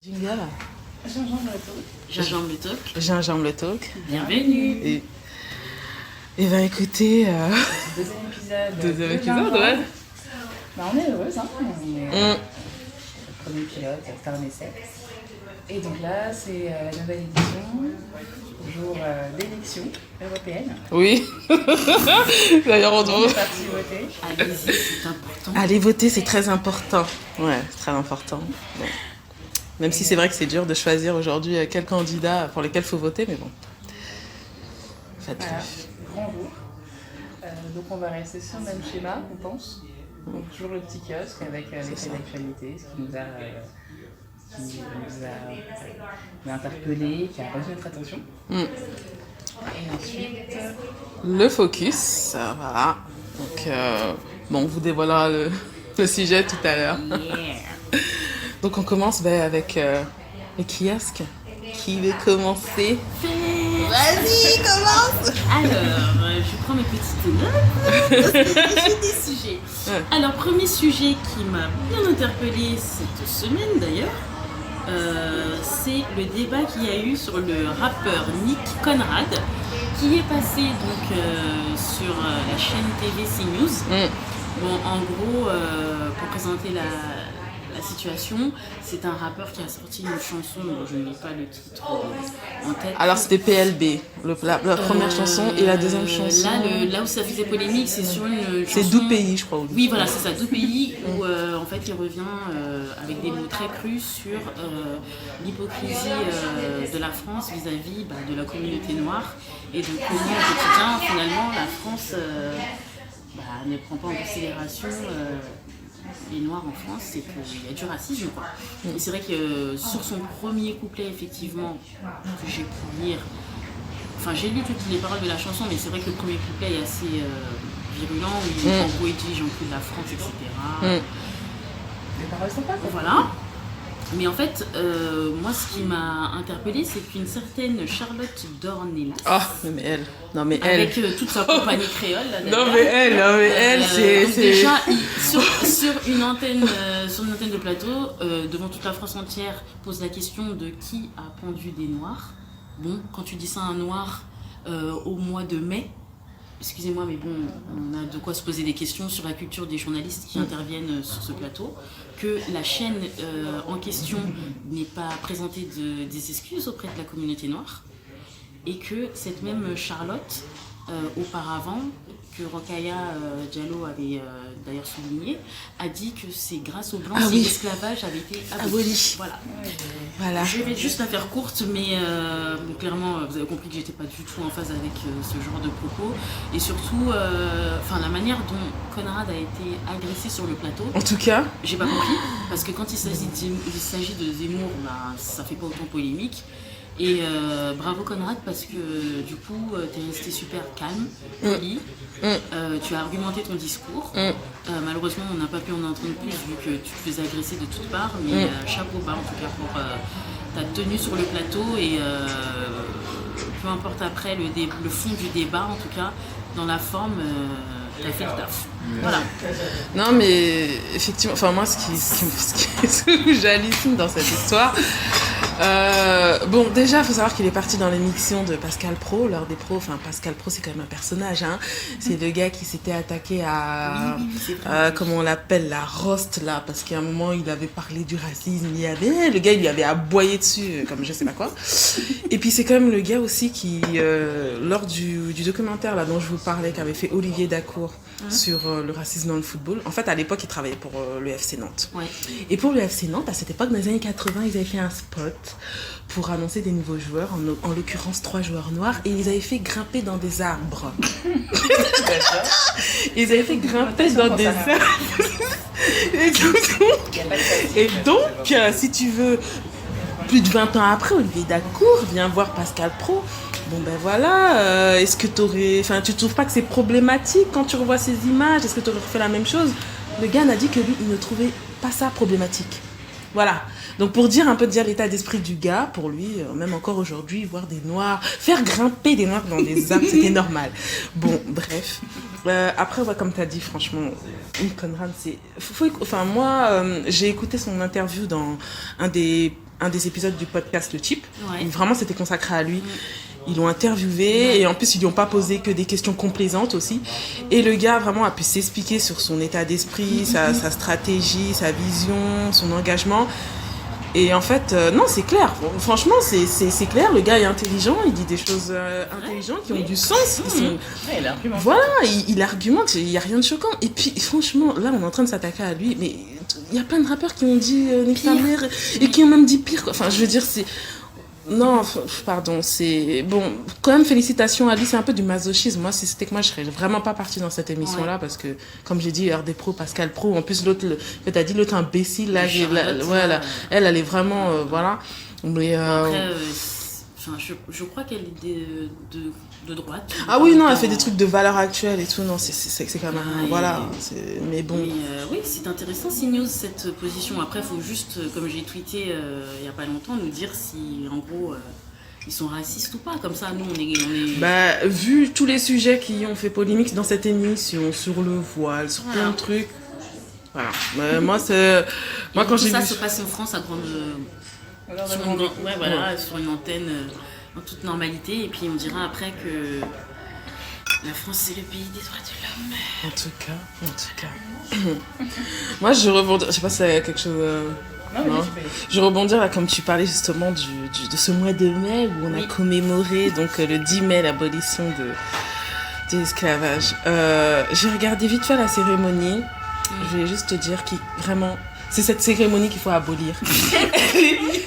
Jingle. Gingembre le talk. Gingembre le talk. Gingembre le talk. Bienvenue. Et ben écoutez, Deuxième épisode. deuxième de épisode, Gingembre. ouais. Bah, on est heureuse, hein. On est Mm. premier pilote, c'est un essai. Et donc là, c'est la nouvelle édition, jour d'élection européenne. Oui. D'ailleurs, on On doit... est parti voter. Allez-y, c'est important. Aller voter, c'est très important. Ouais, c'est très important. Ouais. Même si c'est vrai que c'est dur de choisir aujourd'hui quel candidat pour lesquels il faut voter, mais bon. Faites Voilà, grand jour. Donc on va rester sur le même schéma, on pense. Donc toujours le petit kiosque avec les faits d'actualité, ce qui nous a interpellés, qui a retenu notre attention. Mm. Et ensuite, Le focus, voilà. Donc, bon, on vous dévoilera le sujet tout à l'heure. Yeah. Donc, on commence avec le kiosque. Qui veut commencer? Vas-y, commence! Alors, je prends mes petites notes. Parce que j'ai des sujets. Ouais. Alors, premier sujet qui m'a bien interpellée cette semaine d'ailleurs, c'est le débat qu'il y a eu sur le rappeur Nick Conrad, qui est passé donc sur la chaîne TV CNews. Mm. Bon, en gros, pour présenter la situation, c'est un rappeur qui a sorti une chanson dont je n'ai pas le titre en tête. Alors, c'était PLB, la première chanson, et la deuxième chanson. Là où ça faisait polémique, c'est sur une chanson... C'est Doux Pays, je crois. Oui, voilà, c'est ça, Doux Pays, où en fait il revient avec des mots très crus sur l'hypocrisie de la France vis-à-vis de la communauté noire et de comment au quotidien, finalement, la France ne prend pas en considération les Noirs en France, c'est qu'il y a du racisme, quoi. Et c'est vrai que sur son premier couplet, effectivement, que j'ai pu lire, enfin j'ai lu toutes les paroles de la chanson, mais c'est vrai que le premier couplet est assez virulent, où en gros il dit j'encule la France, etc. les paroles sont pas quoi. Voilà. Mais en fait, moi ce qui m'a interpellée, c'est qu'une certaine Charlotte Dornelas, mais elle. Non, mais elle. avec toute sa compagnie créole, là, Non, mais elle, c'est. donc déjà, sur une antenne de plateau, devant toute la France entière, pose la question de qui a pendu des Noirs. Bon, quand tu dis ça à un Noir au mois de mai, excusez-moi, mais bon, on a de quoi se poser des questions sur la culture des journalistes qui interviennent sur ce plateau, que la chaîne en question n'ait pas présenté des excuses auprès de la communauté noire, et que cette même Charlotte, auparavant, que Rokhaya Diallo avait d'ailleurs souligné, a dit que c'est grâce aux Blancs que l'esclavage avait été aboli. Voilà. Voilà. Je vais juste la faire courte, mais clairement, vous avez compris que j'étais pas du tout en phase avec ce genre de propos. Et surtout, la manière dont Conrad a été agressé sur le plateau. En tout cas. J'ai pas compris, parce que quand il s'agit de Zemmour, ça fait pas autant polémique. Et bravo Conrad, parce que du coup, t'es resté super calme, poli. Tu as argumenté ton discours. Malheureusement, on n'a pas pu en entendre plus vu que tu te faisais agresser de toutes parts. Mais chapeau bas en tout cas pour ta tenue sur le plateau. Et peu importe après le fond du débat, en tout cas, dans la forme, t'as fait le taf. Voilà. Non, mais effectivement, moi, ce que j'hallucine dans cette histoire. Bon, déjà, il faut savoir qu'il est parti dans l'émission de Pascal Praud, l'heure des pros. Enfin, Pascal Praud, c'est quand même un personnage, hein. C'est le gars qui s'était attaqué à, comment on l'appelle, la roast, là, parce qu'à un moment, il avait parlé du racisme. Le gars, il lui avait aboyé dessus, comme je sais pas quoi. Et puis, c'est quand même le gars aussi qui, lors du documentaire, là, dont je vous parlais, qu'avait fait Olivier Dacour sur le racisme dans le football. En fait, à l'époque, il travaillait pour le FC Nantes. Ouais. Et pour le FC Nantes, à cette époque, dans les années 80, ils avaient fait un spot pour annoncer des nouveaux joueurs, en l'occurrence 3 joueurs noirs, et ils avaient fait grimper dans des arbres. Ils avaient fait grimper dans des arbres. Et donc, si tu veux, plus de 20 ans après, Olivier Dacour vient voir Pascal Praud. Bon ben voilà, est-ce que tu trouves pas que c'est problématique quand tu revois ces images? Est-ce que tu aurais fait la même chose? Le gars n'a dit que lui, il ne trouvait pas ça problématique. Voilà. Donc pour dire l'état d'esprit du gars, pour lui, même encore aujourd'hui, voir des noirs, faire grimper des noirs dans des arbres, c'était normal. Bon, bref. Après, ouais, comme tu as dit, franchement, Conrad, c'est... moi, j'ai écouté son interview dans un des un des épisodes du podcast Le Chip. Ouais. Où vraiment, c'était consacré à lui. Ils l'ont interviewé et en plus, ils lui ont pas posé que des questions complaisantes aussi. Et le gars, vraiment, a pu s'expliquer sur son état d'esprit, sa stratégie, sa vision, son engagement. Et en fait, non, c'est clair. Franchement, c'est clair. Le gars est intelligent, il dit des choses intelligentes qui ont du sens. Ils sont... Ouais, il argumente. Voilà, il argumente, il n'y a rien de choquant. Et puis, franchement, là, on est en train de s'attaquer à lui, mais il y a plein de rappeurs qui ont dit nique ta mère et qui ont même dit pire, quoi. Enfin, je veux dire, c'est... Non, pardon, c'est... Bon, quand même, félicitations à lui, c'est un peu du masochisme. Moi, si c'était que moi, je serais vraiment pas partie dans cette émission-là, parce que, comme j'ai dit, RD Pro, Pascal Pro, en plus, l'autre, t'as dit l'autre imbécile, là, voilà, elle est vraiment, voilà. Mais, Après, je crois qu'elle est de droite. Ah oui, non, elle fait des trucs de valeur actuelle et tout, non, c'est quand même, voilà, mais bon. Mais oui, c'est intéressant, CNews, cette position. Après, il faut juste, comme j'ai tweeté il n'y a pas longtemps, nous dire si, en gros, ils sont racistes ou pas. Comme ça, nous, on est... Bah, vu tous les sujets qui ont fait polémique dans cette émission, sur le voile, sur plein de trucs, voilà. Moi, quand j'ai ça vu... se passe en France à grande... sur une antenne en toute normalité, et puis on dira après que la France c'est le pays des droits de l'homme. En tout cas. Moi je rebondis, je sais pas si c'est quelque chose... Non. Je rebondis là, comme tu parlais justement de ce mois de mai où on a commémoré donc le 10 mai l'abolition de l'esclavage. J'ai regardé vite fait la cérémonie. Je vais juste te dire que vraiment... C'est cette cérémonie qu'il faut abolir.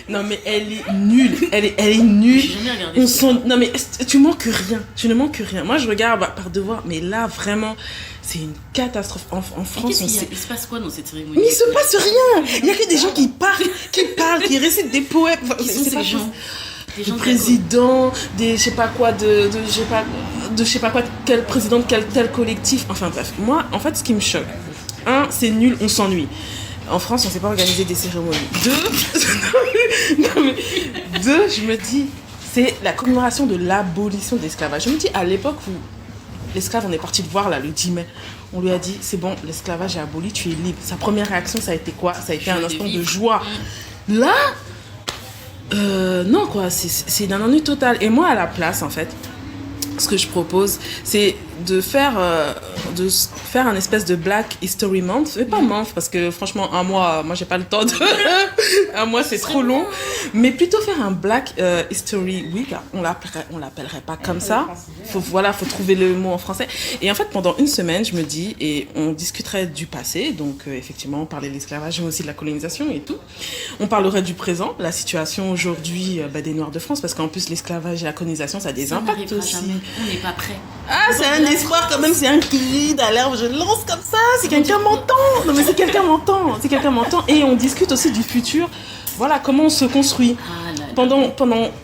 Non mais elle est nulle. Elle est nulle. J'ai jamais regardé. Non mais tu manques rien. Tu ne manques rien. Moi je regarde par devoir, mais là vraiment c'est une catastrophe. En France, il se passe quoi dans cette cérémonie? Mais il se passe rien. Il y a que des gens qui parlent, qui récitent des poèmes. Qui sont ces gens? Des présidents, des je sais pas quoi de je sais pas quoi, quel président de tel collectif. Enfin bref, moi en fait ce qui me choque, c'est nul, on s'ennuie. En France, on ne sait pas organiser des cérémonies. Deux, je me dis, c'est la commémoration de l'abolition de l'esclavage. Je me dis, à l'époque où l'esclave, on est parti le voir là, le 10 mai, on lui a dit, c'est bon, l'esclavage est aboli, tu es libre. Sa première réaction, ça a été quoi? Ça a été un instant de joie. Là, non quoi, c'est d'un ennui total. Et moi, à la place, en fait, ce que je propose, c'est de faire un espèce de Black History Month, mais pas month parce que franchement un mois, moi j'ai pas le temps de un mois c'est trop long, mais plutôt faire un Black History Week. On l'appellerait pas comme ça. Faut trouver le mot en français. Et en fait pendant une semaine je me dis, et on discuterait du passé, donc effectivement on parlait de l'esclavage mais aussi de la colonisation et tout. On parlerait du présent, la situation aujourd'hui des Noirs de France, parce qu'en plus l'esclavage et la colonisation ça a des impacts aussi. Jamais. On n'est pas prêt. Ah, c'est un espoir quand même, c'est un cri d'alerte, je lance comme ça, si quelqu'un m'entend. Non mais si quelqu'un m'entend, et on discute aussi du futur. Voilà comment on se construit. Pendant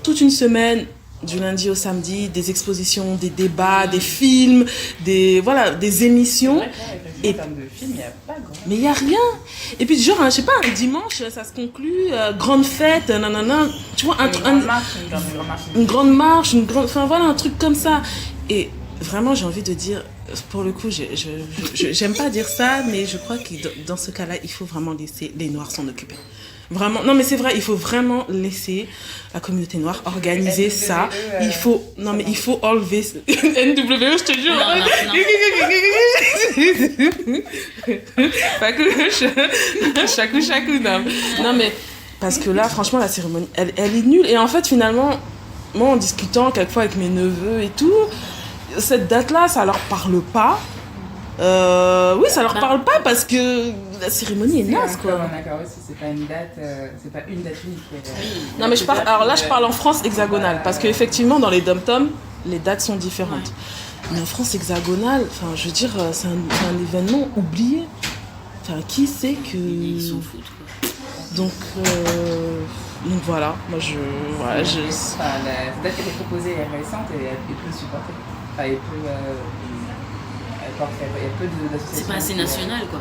toute une semaine, du lundi au samedi, des expositions, des débats, des films, des émissions. Et en termes de films, il n'y a pas grand. Mais il n'y a rien. Et puis genre, je sais pas, un dimanche, ça se conclut, grande fête, nanana, tu vois, une grande marche, enfin voilà, un truc comme ça. Et vraiment, j'ai envie de dire, pour le coup, j'aime pas dire ça, mais je crois que dans ce cas-là, il faut vraiment laisser les Noirs s'en occuper. Vraiment, non mais c'est vrai, il faut vraiment laisser la communauté noire organiser ça. Il faut enlever NWE, je te jure. Chakou, non mais parce que là, franchement, la cérémonie, elle est nulle. Et en fait, finalement, moi, en discutant quelquefois avec mes neveux et tout, cette date-là, ça leur parle pas. Oui, ça leur parle pas parce que la cérémonie est naze, quoi. On est d'accord aussi, c'est pas une date unique. Non, mais je parle en France hexagonale parce qu'effectivement, dans les dom-toms, les dates sont différentes. Ouais. Mais en France hexagonale, enfin, je veux dire, c'est un événement oublié. Enfin, qui sait que... Ils s'en foutent, quoi. Donc voilà, moi la date qui a été proposée est récente et elle peut supporter. Enfin, elle peut... il y a peu d'associations. C'est pas assez national, quoi.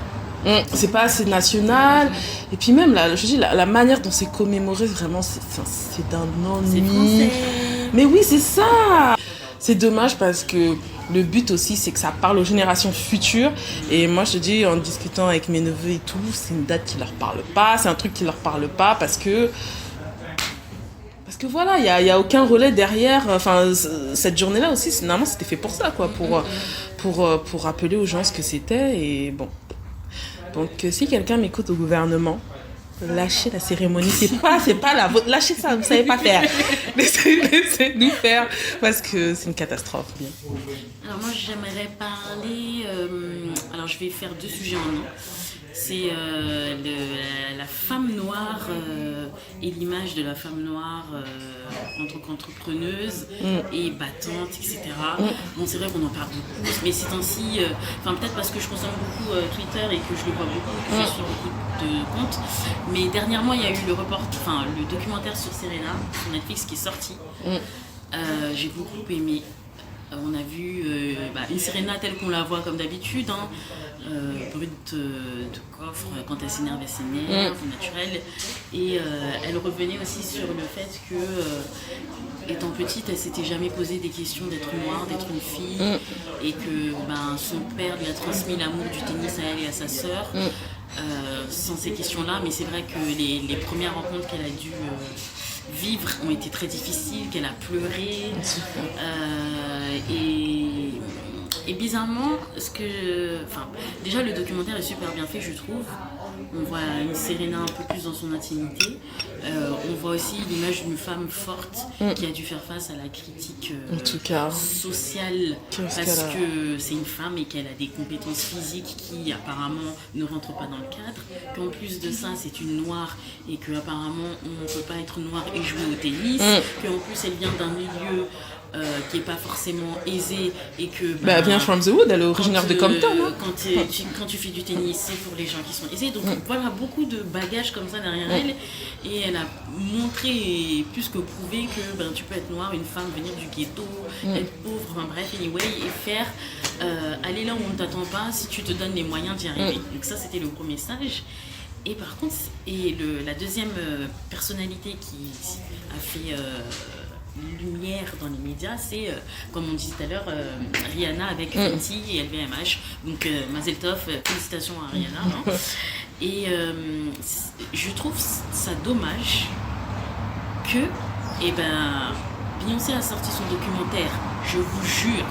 C'est pas assez national. Et puis même, je dis, la manière dont c'est commémoré, vraiment, c'est d'un ennui. C'est français. Mais oui, c'est ça. C'est dommage parce que le but aussi, c'est que ça parle aux générations futures. Et moi, je te dis, en discutant avec mes neveux et tout, c'est une date qui leur parle pas. C'est un truc qui leur parle pas parce que Parce que voilà, il y a aucun relais derrière. Enfin, cette journée-là aussi, normalement, c'était fait pour ça, quoi. Pour rappeler aux gens ce que c'était. Et bon. Donc, si quelqu'un m'écoute au gouvernement, lâchez la cérémonie. C'est pas la vôtre. Lâchez ça, vous savez pas faire. Laissez-nous faire. Parce que c'est une catastrophe. Bien. Alors moi j'aimerais parler, alors je vais faire 2 sujets en un. C'est la femme noire et l'image de la femme noire en tant qu'entrepreneuse et battante, etc. Bon, c'est vrai qu'on en parle beaucoup, mais ces temps-ci, peut-être parce que je consomme beaucoup Twitter et que je le vois beaucoup, que je suis sur beaucoup de comptes, mais dernièrement il y a eu le documentaire sur Serena, sur Netflix qui est sorti. J'ai beaucoup aimé. On a vu une Serena telle qu'on la voit comme d'habitude, brute de coffre, quand elle s'énerve, naturelle. Et elle revenait aussi sur le fait que, étant petite, elle s'était jamais posé des questions d'être noire, d'être une fille, et que son père lui a transmis l'amour du tennis à elle et à sa sœur, sans ces questions-là. Mais c'est vrai que les premières rencontres qu'elle a dû vivre ont été très difficiles, qu'elle a pleuré. Et bizarrement, déjà le documentaire est super bien fait, je trouve. On voit une Serena un peu plus dans son intimité. On voit aussi l'image d'une femme forte qui a dû faire face à la critique en tout cas, sociale parce que c'est une femme et qu'elle a des compétences physiques qui apparemment ne rentrent pas dans le cadre. Qu'en plus de ça, c'est une noire et qu'apparemment on ne peut pas être noire et jouer au tennis. Qu'en plus elle vient d'un milieu qui n'est pas forcément aisée et que... elle vient from the wood, elle est originaire de Compton. Quand tu fais du tennis, c'est pour les gens qui sont aisés. Donc voilà, beaucoup de bagages comme ça derrière elle. Et elle a montré et plus que prouvé que tu peux être noire, une femme, venir du ghetto, être pauvre, anyway, et faire aller là où on ne t'attend pas si tu te donnes les moyens d'y arriver. Donc ça, c'était le premier stage. Et par contre, la deuxième personnalité qui a fait... lumière dans les médias, c'est comme on disait tout à l'heure, Rihanna avec Fenty et LVMH. Donc Mazel Tov, félicitations à Rihanna. Et je trouve ça dommage que Beyoncé a sorti son documentaire. Je vous jure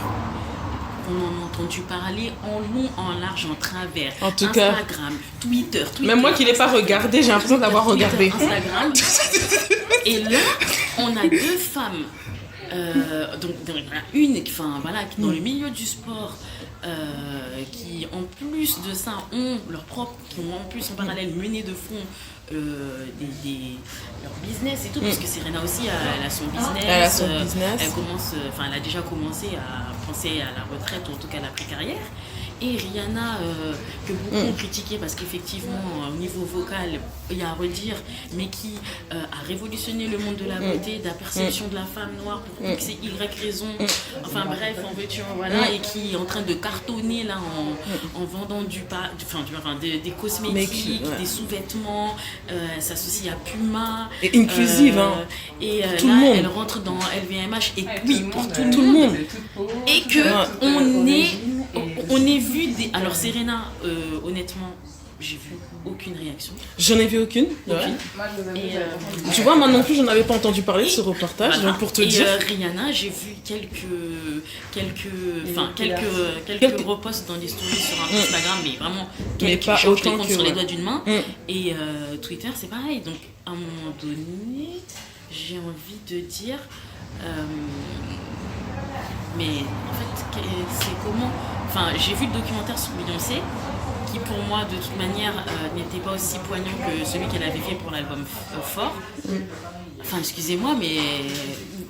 qu'on en a entendu parler en long, en large, en travers. En tout Instagram, Twitter. Même moi qui ne l'ai pas regardé, j'ai l'impression d'avoir regardé. Instagram. Et là, on a 2 femmes, donc une qui dans le milieu du sport, qui en plus de ça ont qui ont en plus en parallèle mené de front leur business et tout, parce que Serena aussi elle a son business. Elle a déjà commencé à penser à la retraite, ou en tout cas à la pré-carrière. Et Rihanna, que beaucoup ont critiqué parce qu'effectivement, au niveau vocal, il y a à redire, mais qui a révolutionné le monde de la beauté, de la perception de la femme noire pour X et Y raison. Enfin bref, en veux-tu, voilà, et qui est en train de cartonner là en vendant des cosmétiques, des sous-vêtements, s'associe à Puma. Et inclusive, et tout là, le monde. elle rentre dans LVMH, et oui, pour tout le monde. Et que on est vu des... Alors Serena, honnêtement, j'ai vu aucune réaction. J'en ai vu aucune. Moi, je vous avoue, tu vois, moi non plus, j'en avais pas entendu parler de ce reportage. Donc pour te dire. Rihanna, j'ai vu quelques reposts dans des stories sur Instagram, mais vraiment quelques, pas je les autant compte que sur les doigts d'une main. Et Twitter, c'est pareil. Donc à un moment donné, j'ai envie de dire... mais en fait, c'est comment... j'ai vu le documentaire sur Beyoncé, qui pour moi, de toute manière, n'était pas aussi poignant que celui qu'elle avait fait pour l'album Fort. Excusez-moi, mais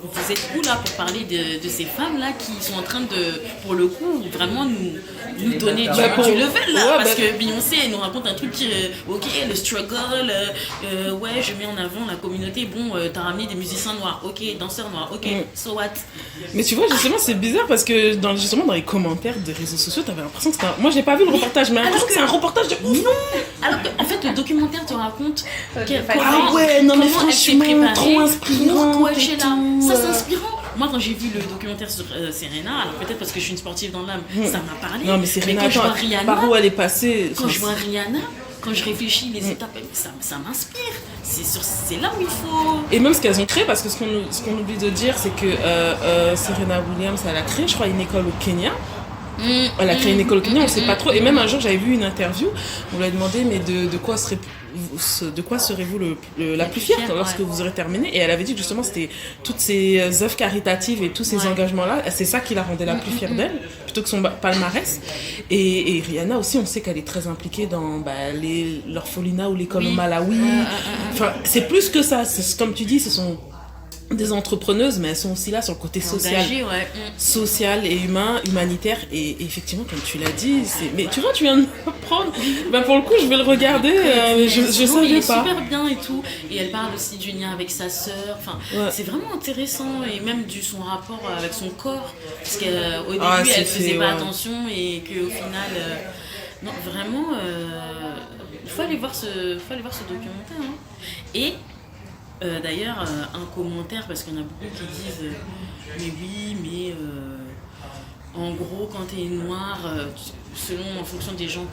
vous êtes où là pour parler de ces femmes-là qui sont en train de, pour le coup, vraiment nous donner du level là, parce que Beyoncé, elle nous raconte un truc qui, ok, le struggle, ouais, je mets en avant la communauté, bon, t'as ramené des musiciens noirs, ok, danseurs noirs, ok, so what? Mais tu vois, justement, c'est bizarre parce que dans les commentaires des réseaux sociaux, t'avais l'impression que c'était moi, j'ai pas vu le reportage, mais l'impression que c'est un reportage de ouf. Non. Alors qu'en fait, le documentaire te raconte comment elle s'est préparée, trop inspirant, ça c'est inspirant. Moi, quand j'ai vu le documentaire sur Serena, alors peut-être parce que je suis une sportive dans l'âme, ça m'a parlé. Non, mais Serena, quand je vois Rihanna, par où elle est passée. Quand je vois Rihanna, quand je réfléchis les étapes, ça m'inspire. C'est là où il faut... Et même ce qu'elles ont créé, parce que ce qu'on oublie de dire, c'est que Serena Williams, elle a créé, je crois, une école au Kenya. Elle a créé une école au Kenya, on ne sait pas trop. Et même un jour, j'avais vu une interview, on lui a demandé, mais de quoi serez-vous la plus fière lorsque vous aurez terminé? Et elle avait dit que justement, c'était toutes ces œuvres caritatives et tous ces engagements-là, c'est ça qui la rendait la plus fière d'elle, plutôt que son palmarès. Et Rihanna aussi, on sait qu'elle est très impliquée dans l'orphelinat ou l'école au Malawi. Enfin, c'est plus que ça. Comme tu dis, ce sont des entrepreneuses, mais elles sont aussi là sur le côté social, social et humain, humanitaire. Et effectivement, comme tu l'as dit, mais tu vois, tu viens de m'apprendre. Pour le coup, je vais le regarder. Je savais pas. Super bien et tout. Et elle parle aussi du lien avec sa sœur. Enfin, c'est vraiment intéressant, et même son rapport avec son corps, parce qu'au début, elle faisait pas attention, et qu'au final, non, vraiment, il faut aller voir ce documentaire. Hein. Et d'ailleurs, un commentaire, parce qu'il y en a beaucoup qui disent mais oui, mais en gros, quand tu es noir, en fonction des gens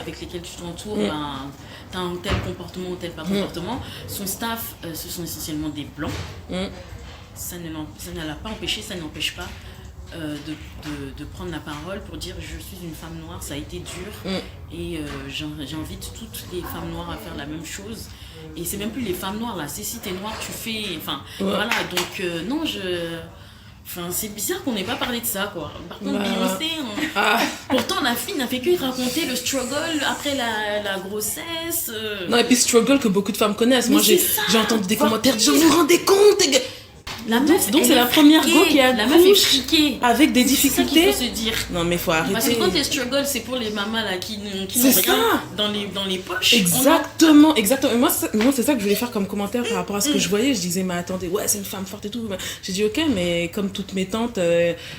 avec lesquels tu t'entoures, tu as un tel comportement ou tel pas comportement. Son staff, ce sont essentiellement des blancs. Ça ne l'a pas empêché, ça n'empêche pas de prendre la parole pour dire je suis une femme noire, ça a été dur, et j'invite toutes les femmes noires à faire la même chose. Et c'est même plus les femmes noires là, c'est si t'es noire tu fais, enfin voilà, donc non, c'est bizarre qu'on n'ait pas parlé de ça, quoi. Par contre, Beyoncé, pourtant la fille n'a fait que raconter le struggle après la grossesse. Non, et puis struggle que beaucoup de femmes connaissent. Moi j'ai entendu des commentaires, je vous rendez compte? La meuf, donc c'est la première go qui a la meuf est friquée avec des difficultés. C'est ça qu'il faut se dire. Non mais faut arrêter. Parce que quand les struggles, c'est pour les mamas là qui n'ont rien dans les poches. Exactement. Moi c'est ça que je voulais faire comme commentaire par rapport à ce que je voyais. Je disais mais attendez, c'est une femme forte et tout. J'ai dit ok, mais comme toutes mes tantes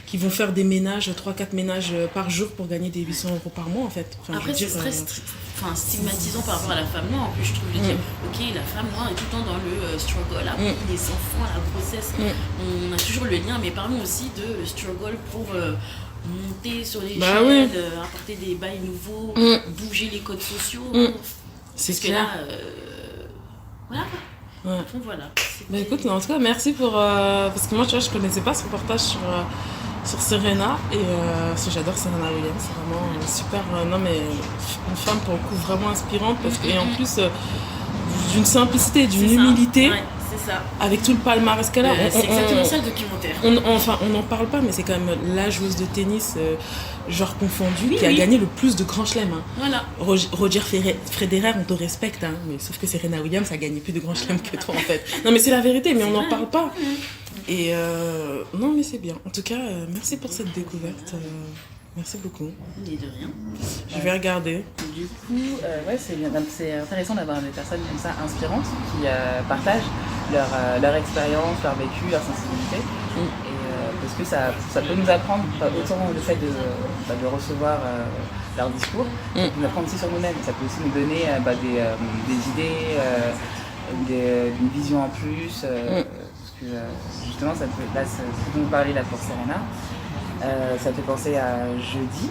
qui vont faire des ménages, 3-4 ménages par jour pour gagner des 800 € par mois en fait. Après c'est très stigmatisant par rapport à la femme noire. En plus je trouve de dire ok, la femme noire est tout le temps dans le struggle, après les enfants, la grossesse. On a toujours le lien, mais parlons aussi de struggle pour monter sur les chaînes, apporter des bails nouveaux, bouger les codes sociaux. C'est parce clair. Que là, voilà. Donc, voilà. Écoute, en tout cas, merci pour... parce que moi, tu vois, je connaissais pas ce reportage sur Serena, et j'adore Serena Williams, c'est vraiment super... non, mais une femme, pour le coup, vraiment inspirante, parce que, et en plus, d'une simplicité, d'une humilité... C'est ça. Avec tout le palmarès qu'elle a. C'est exactement ça le documentaire. On n'en parle pas, mais c'est quand même la joueuse de tennis, genre confondu, qui a gagné le plus de grands chelems. Hein. Voilà. Roger Federer, on te respecte, hein, mais sauf que Serena Williams a gagné plus de grands chelems que toi en fait. Non mais c'est la vérité, mais on n'en parle pas. Et non mais c'est bien. En tout cas, merci pour cette découverte. Merci beaucoup. Et de rien. Je vais regarder. Du coup, c'est intéressant d'avoir des personnes comme ça inspirantes qui partagent leur expérience, leur vécu, leur sensibilité. Et parce que ça peut nous apprendre, autant le fait de recevoir leur discours, ça peut nous apprendre aussi sur nous-mêmes. Ça peut aussi nous donner des idées, une vision en plus. Parce que justement, ça peut, là, ce dont vous parlez là pour Serena, ça me fait penser à jeudi.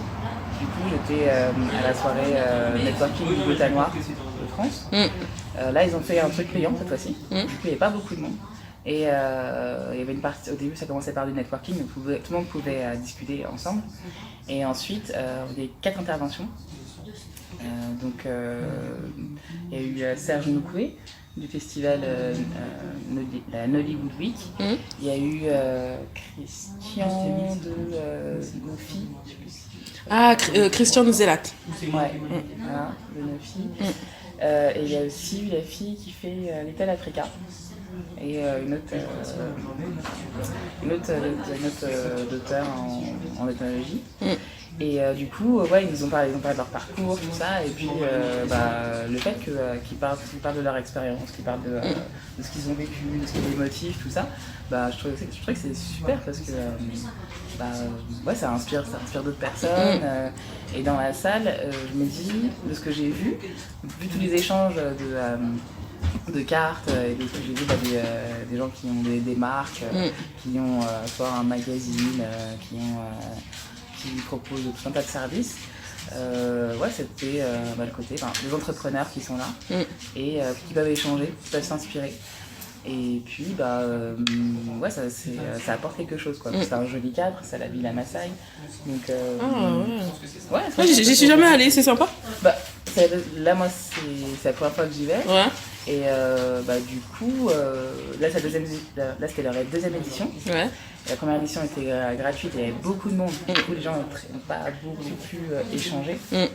Du coup, j'étais à la soirée networking du Gotha Noir de France. Là, ils ont fait un truc payant cette fois-ci. Du coup, il n'y avait pas beaucoup de monde. Et il y avait une partie, au début, ça commençait par du networking, donc tout le monde pouvait discuter ensemble. Et ensuite, il y a eu 4 interventions. Donc, il y a eu Serge Noukoué du festival la Nollywood Week. Il y a eu Christian de Nofi. Christian Nouzelat. Ouais, voilà, de Nofi. Et il y a aussi la fille qui fait Little Africa. Et une autre d'auteur en ethnologie. Et du coup, ils nous ont parlé de leur parcours, tout ça, et puis le fait qu'ils parlent de leur expérience, qu'ils parlent de ce qu'ils ont vécu, de ce qui les motive, tout ça, je trouve que c'est super parce que ça inspire d'autres personnes. Et dans la salle, je me dis, de ce que j'ai vu tous les échanges de cartes et de ce que j'ai vu, des gens qui ont des marques, qui ont soit un magazine, qui proposent tout un tas de services. Ouais, c'était le côté des entrepreneurs qui sont là et qui peuvent échanger, qui peuvent s'inspirer. Et puis, ouais, ça apporte quelque chose, quoi. C'est un joli cadre, c'est à la Villa Maasai. Donc, ouais, j'y suis jamais allée, c'est sympa. Là, moi, c'est la première fois que j'y vais. Ouais. Et du coup, là, c'était leur deuxième édition. Ouais. La première édition était gratuite et il y avait beaucoup de monde. Du coup, les gens n'ont pas beaucoup pu échanger. Donc,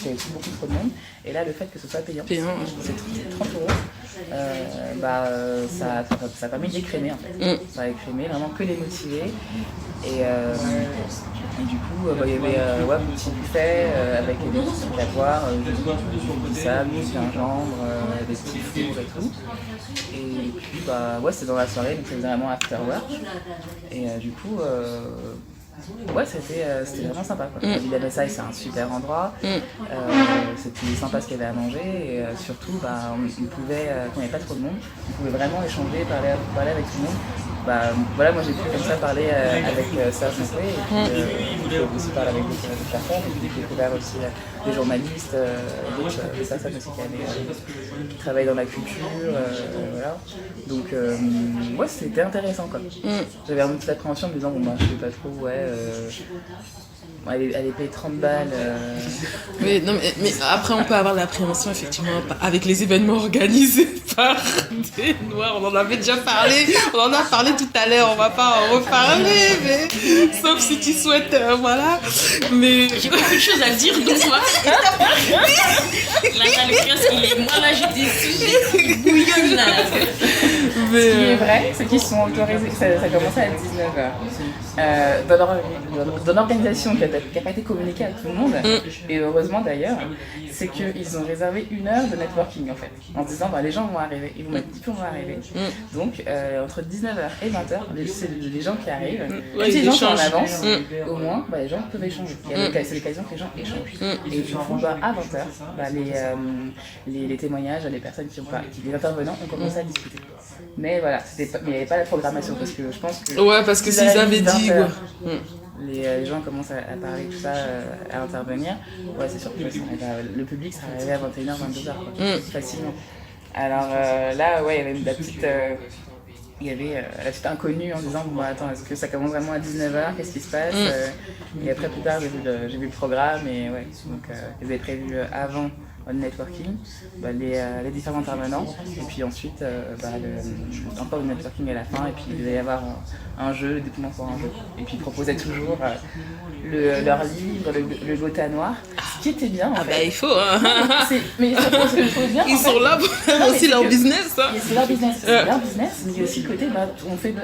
il y avait beaucoup trop de monde. Et là, le fait que ce soit payant, c'est 30 euros. Ça a permis d'écrémer en fait. Ça a écrémé vraiment que les motivés. Et du coup, il y avait un petit buffet avec des petits trucs à boire, du sable, du gingembre, des petits fours et tout. Et puis, c'était dans la soirée, donc c'était vraiment after work. Et du coup, c'était vraiment sympa, quoi. La Villa Maasai, c'est un super endroit. C'était sympa ce qu'il y avait à manger. Et surtout, on pouvait, quand il n'y avait pas trop de monde, on pouvait vraiment échanger, parler avec tout le monde. Voilà, moi j'ai pu comme ça parler avec Serge Noué et puis aussi parler avec d'autres personnes et puis j'ai découvert aussi des journalistes, d'autres personnes aussi qui travaillent dans la culture, voilà. Donc ouais, c'était intéressant, quoi. J'avais une petite appréhension en me disant je sais pas trop, elle est payée 30 balles. Mais après, on peut avoir l'appréhension, effectivement, avec les événements organisés par des Noirs. On en avait déjà parlé. On en a parlé tout à l'heure. On va pas en reparler. Mais sauf si tu souhaites, voilà. Mais j'ai beaucoup de choses à dire de toi. Là, t'as le casque, moi là, j'ai des sujets qui bouillonnent là. Ce qui est vrai, c'est qu'ils sont autorisés. Ça commençait à 19h. Dans l'organisation qui n'a pas été communiquée à tout le monde, et heureusement d'ailleurs, c'est qu'ils ont réservé 1 heure de networking en fait, en disant les gens vont arriver, ils vont mettre 10 vont arriver. Donc entre 19h et 20h, c'est les gens qui arrivent, si les gens sont en avance, au moins les gens peuvent échanger. C'est l'occasion que les gens échangent. Et du coup, à 20h, les témoignages, les personnes les intervenants ont commencé à discuter. Mais voilà, mais il n'y avait pas la programmation parce que je pense que. Ouais, parce que s'ils avaient dit. Les gens commencent à parler tout ça, à intervenir. Ouais, c'est sûr que le public sera arrivé à 21h, 22h, facilement. Alors là, ouais, il y avait la petite inconnue en disant attends, est-ce que ça commence vraiment à 19h, qu'est-ce qui se passe Et après, plus tard, j'ai vu le programme et ouais, donc ils avaient prévu avant le networking, les différents intervenants, et puis ensuite encore le networking à la fin, et puis il devait y avoir un jeu, le déploiement pour un jeu, et puis ils proposaient toujours leur livre, le Gotha Noir, ce qui était bien en fait. Il faut, hein. Mais ça faut bien. Ils sont là pour faire aussi leur business, hein. C'est leur business, mais il y a aussi le côté, on fait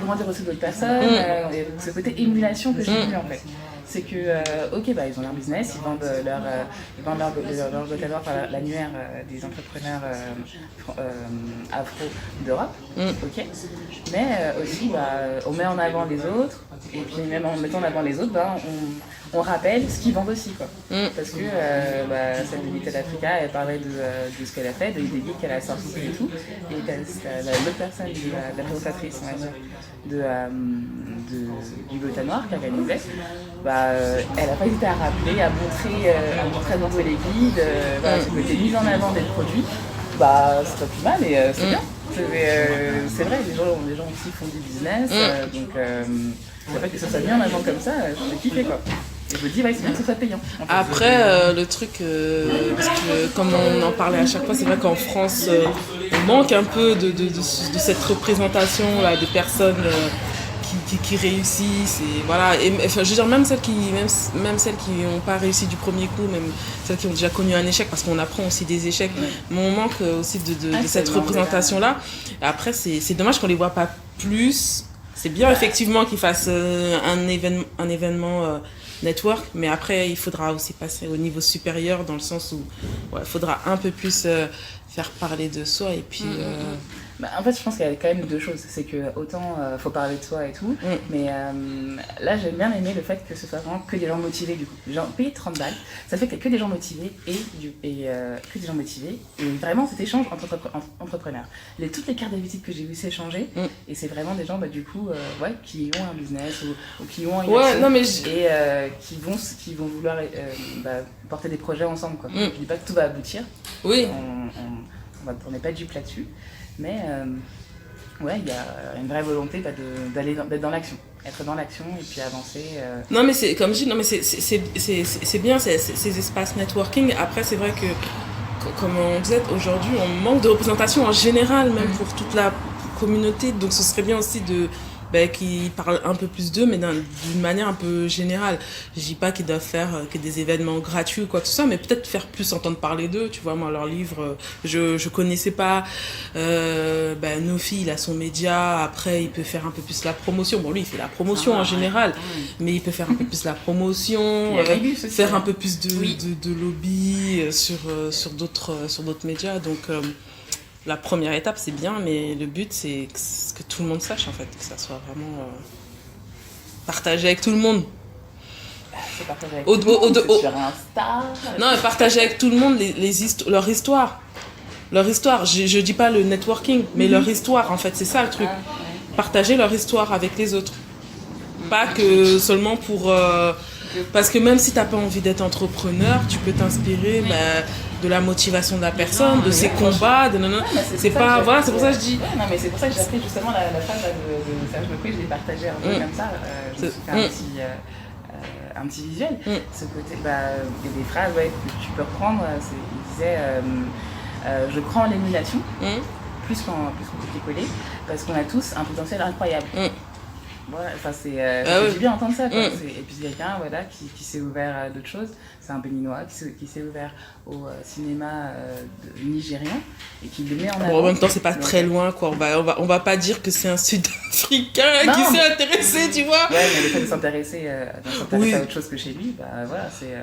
grandir aussi d'autres personnes, et ce côté émulation que j'ai vu en fait. C'est que, ils ont leur business, ils vendent leur Gotha Noir par l'annuaire des entrepreneurs afro d'Europe, mais aussi on met en avant les autres, et puis même en mettant en avant les autres, on rappelle ce qu'ils vendent aussi, quoi. Parce que celle de Little Africa, elle parlait de ce qu'elle a fait, des guides qu'elle a sortis et tout, et l'autre personne, la présentatrice, on va dire, du Gotha Noir qui organisait, elle n'a pas hésité à rappeler, à montrer les guides, ce côté mise en avant des produits, c'est pas plus mal et c'est bien. C'est vrai, les gens aussi font du business, donc le fait que ça soit mis en avant comme ça, j'ai kiffé, quoi. Et je me dis, c'est bien que ça soit payant. En fait. Après, le truc, parce que comme on en parlait à chaque fois, c'est vrai qu'en France, on manque un peu de cette représentation là, de personnes qui réussissent. Et voilà. Et, enfin, je veux dire, même celles qui n'ont pas réussi du premier coup, même celles qui ont déjà connu un échec, parce qu'on apprend aussi des échecs, mais on manque aussi de cette représentation-là. Et après, c'est dommage qu'on ne les voit pas plus. C'est bien effectivement qu'ils fassent un événement network, mais après il faudra aussi passer au niveau supérieur dans le sens où il faudra un peu plus faire parler de soi et puis Bah, en fait, je pense qu'il y a quand même deux choses. C'est que autant faut parler de soi et tout, mais là j'ai bien aimé le fait que ce soit vraiment que des gens motivés du coup. Genre payer 30 balles, ça fait qu'il y a que des gens motivés que des gens motivés et vraiment cet échange entre entrepreneurs. Toutes les cartes de visite que j'ai vu s'échanger et c'est vraiment des gens du coup qui ont un business ou qui ont une action non, mais et qui vont vouloir porter des projets ensemble quoi. Je dis pas que tout va aboutir. Oui. On n'est pas dupes là-dessus. Mais il y a une vraie volonté d'être dans l'action, être dans l'action et puis avancer. Non mais c'est comme je dis, non mais c'est bien ces espaces networking. Après c'est vrai que comme on disait aujourd'hui, on manque de représentation en général même pour toute la communauté. Donc ce serait bien aussi qu'ils parlent un peu plus d'eux, mais d'une manière un peu générale. Je dis pas qu'ils doivent faire que des événements gratuits ou quoi que ce soit, mais peut-être faire plus entendre parler d'eux. Tu vois, moi, leur livre, je connaissais pas. Nofi, il a son média. Après, il peut faire un peu plus la promotion. Bon, lui, il fait la promotion en général, mais il peut faire un peu plus la promotion, faire un peu plus de lobby sur d'autres médias. Donc, la première étape, c'est bien, mais le but, c'est que tout le monde sache, en fait, que ça soit vraiment partagé avec tout le monde. C'est partagé avec tout le monde, c'est sur Insta. Non, mais partager avec tout le monde leur histoire. Leur histoire. Je dis pas le networking, mais leur histoire, en fait, c'est ça le truc. Partager leur histoire avec les autres. Pas que seulement pour... parce que même si t'as pas envie d'être entrepreneur, tu peux t'inspirer de la motivation de la personne, de ses combats, c'est pas... Voilà, c'est pour ça que je dis... non, mais c'est pour ça que j'ai appris justement la phrase de Serge Lecoué, je l'ai partagée un peu comme ça. Je me suis fait un petit visuel. Ce côté, il y a des phrases que tu peux reprendre. Il disait je crois en l'émulation, plus qu'en copier-coller, parce qu'on a tous un potentiel incroyable. Voilà, c'est du bien d'entendre ça. Quoi. Et puis quelqu'un qui s'est ouvert à d'autres choses, c'est un béninois qui s'est ouvert au cinéma nigérien et qui le met en avant. Bon, en même temps, c'est pas très loin, quoi. On va pas dire que c'est un Sud-Africain qui s'est intéressé, tu vois. Ouais, mais le fait de s'intéresser à autre chose que chez lui, c'est...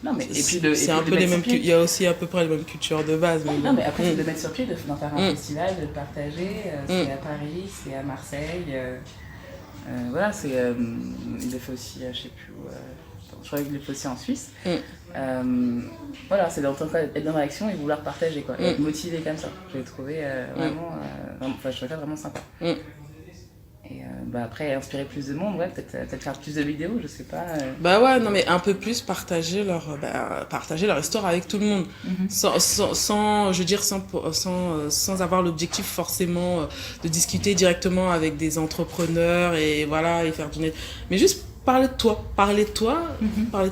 Non, mais et puis c'est un peu les mêmes. Il y a aussi à peu près les mêmes cultures de base. Non, mais après, c'est de le mettre sur pied, d'en faire un festival, de le partager. C'est à Paris, c'est à Marseille. Il le fait aussi, je sais plus où, je crois qu'il le fait aussi en Suisse. C'est être dans l'action et vouloir partager, quoi, être motivé comme ça. J'ai trouvé je trouvais ça vraiment sympa. Et après, inspirer plus de monde, peut-être faire plus de vidéos, je sais pas. Non, mais un peu plus partager leur histoire avec tout le monde. Sans avoir l'objectif forcément de discuter directement avec des entrepreneurs et faire du net. Mais juste parler de toi, parler de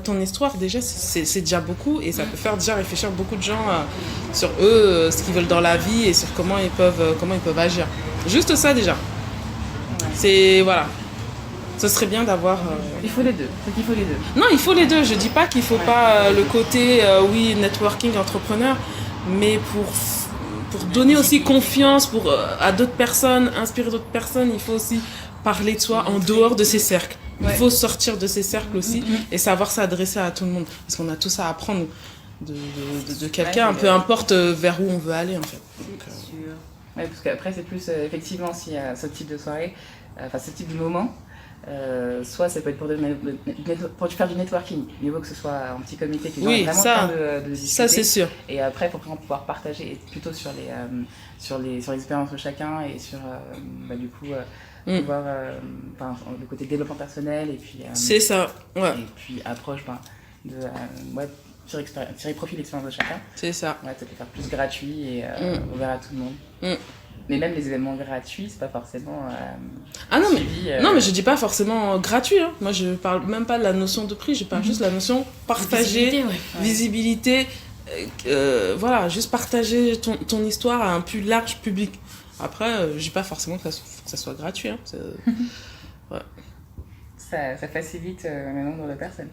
ton histoire, déjà, c'est déjà beaucoup et ça peut faire déjà réfléchir beaucoup de gens sur eux, ce qu'ils veulent dans la vie et sur comment ils peuvent agir. Juste ça, déjà. C'est ce serait bien d'avoir il faut les deux. Non, il faut les deux. Je dis pas qu'il faut pas le côté networking entrepreneur, mais pour donner aussi confiance à d'autres personnes, inspirer d'autres personnes, il faut aussi parler de soi en dehors de ces cercles. Il faut sortir de ces cercles aussi et savoir s'adresser à tout le monde parce qu'on a tous à apprendre de quelqu'un, peu importe vers où on veut aller en fait. Parce qu'après c'est plus effectivement s'il y a ce type de soirée, ce type de moment, soit ça peut être pour faire du networking, mieux vaut que ce soit un petit comité qui est vraiment en train de discuter. Ça c'est sûr. Et après pour pouvoir partager et plutôt sur les expériences de chacun et sur pouvoir le côté développement personnel et puis c'est ça. Et puis approche tirer profit de l'expérience de chacun. C'est ça. Peut-être le faire plus gratuit et ouvert à tout le monde. Mais même les événements gratuits, c'est pas forcément non, mais je dis pas forcément gratuit. Hein. Moi, je parle même pas de la notion de prix, je parle juste de la notion partagée, visibilité. Juste partager ton histoire à un plus large public. Après, je dis pas forcément que ça soit gratuit. Hein. ça facilite le nombre de personnes.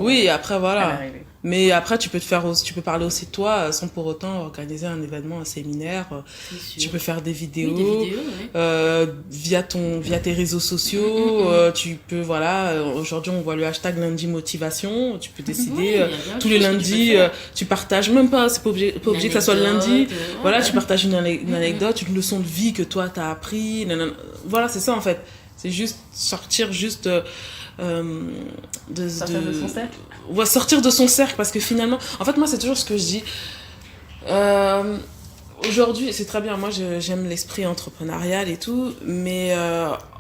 Oui, après voilà. Mais après tu peux parler aussi de toi sans pour autant organiser un événement, un séminaire. Tu peux faire des vidéos, via tes réseaux sociaux. Tu peux aujourd'hui on voit le hashtag lundi motivation. Tu peux décider tous les lundis tu partages même pas, c'est pas obligé que ça soit le lundi. Tu partages une anecdote, une leçon de vie que toi t'as appris. Voilà, c'est ça en fait. C'est juste sortir sortir de son cercle. Sortir de son cercle, parce que finalement, en fait, moi, c'est toujours ce que je dis. Aujourd'hui, c'est très bien, moi, j'aime l'esprit entrepreneurial et tout, mais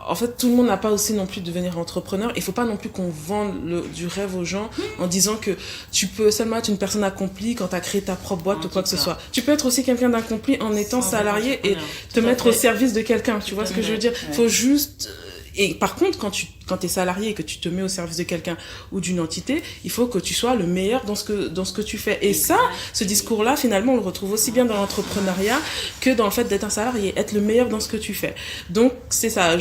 en fait, tout le monde n'a pas aussi non plus de devenir entrepreneur. Il faut pas non plus qu'on vende du rêve aux gens en disant que tu peux seulement être une personne accomplie quand tu as créé ta propre boîte ou quoi que ce soit. Tu peux être aussi quelqu'un d'accompli en étant salarié et te mettre au service de quelqu'un. Tu vois ce que je veux dire? Faut juste... Et par contre, quand tu es salarié et que tu te mets au service de quelqu'un ou d'une entité, il faut que tu sois le meilleur dans ce que tu fais. Et ça, ce discours-là, finalement, on le retrouve aussi bien dans l'entrepreneuriat que dans le fait d'être un salarié, être le meilleur dans ce que tu fais. Donc, c'est ça.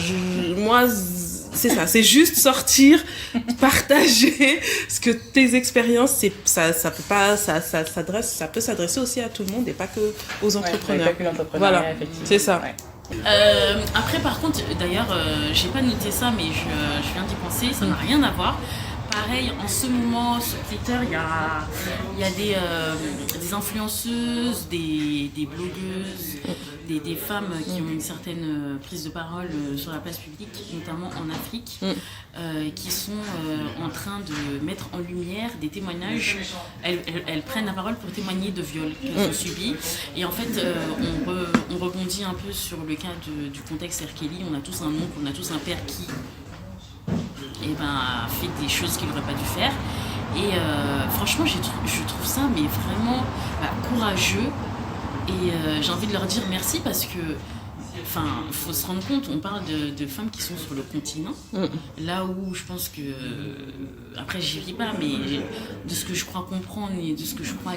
C'est ça. C'est juste sortir, partager ce que tes expériences, ça peut s'adresser aussi à tout le monde et pas que aux entrepreneurs. Pas que l'entrepreneuriat, voilà. Effectivement. C'est ça. Ouais. Après, par contre, d'ailleurs, j'ai pas noté ça, mais je viens d'y penser, ça n'a rien à voir. Pareil, en ce moment, sur Twitter, il y a des influenceuses, des blogueuses, des femmes qui ont une certaine prise de parole sur la place publique, notamment en Afrique, qui sont en train de mettre en lumière des témoignages. Elles prennent la parole pour témoigner de viols qu'elles ont subis. Et en fait, on rebondit un peu sur le cas du contexte R. Kelly. On a tous un oncle, on a tous un père qui fait des choses qu'il n'aurait pas dû faire. Et franchement, je trouve ça mais vraiment courageux. Et j'ai envie de leur dire merci parce que il faut se rendre compte, on parle de femmes qui sont sur le continent, là où je pense que, après j'y vis pas, mais de ce que je crois comprendre et de ce que je crois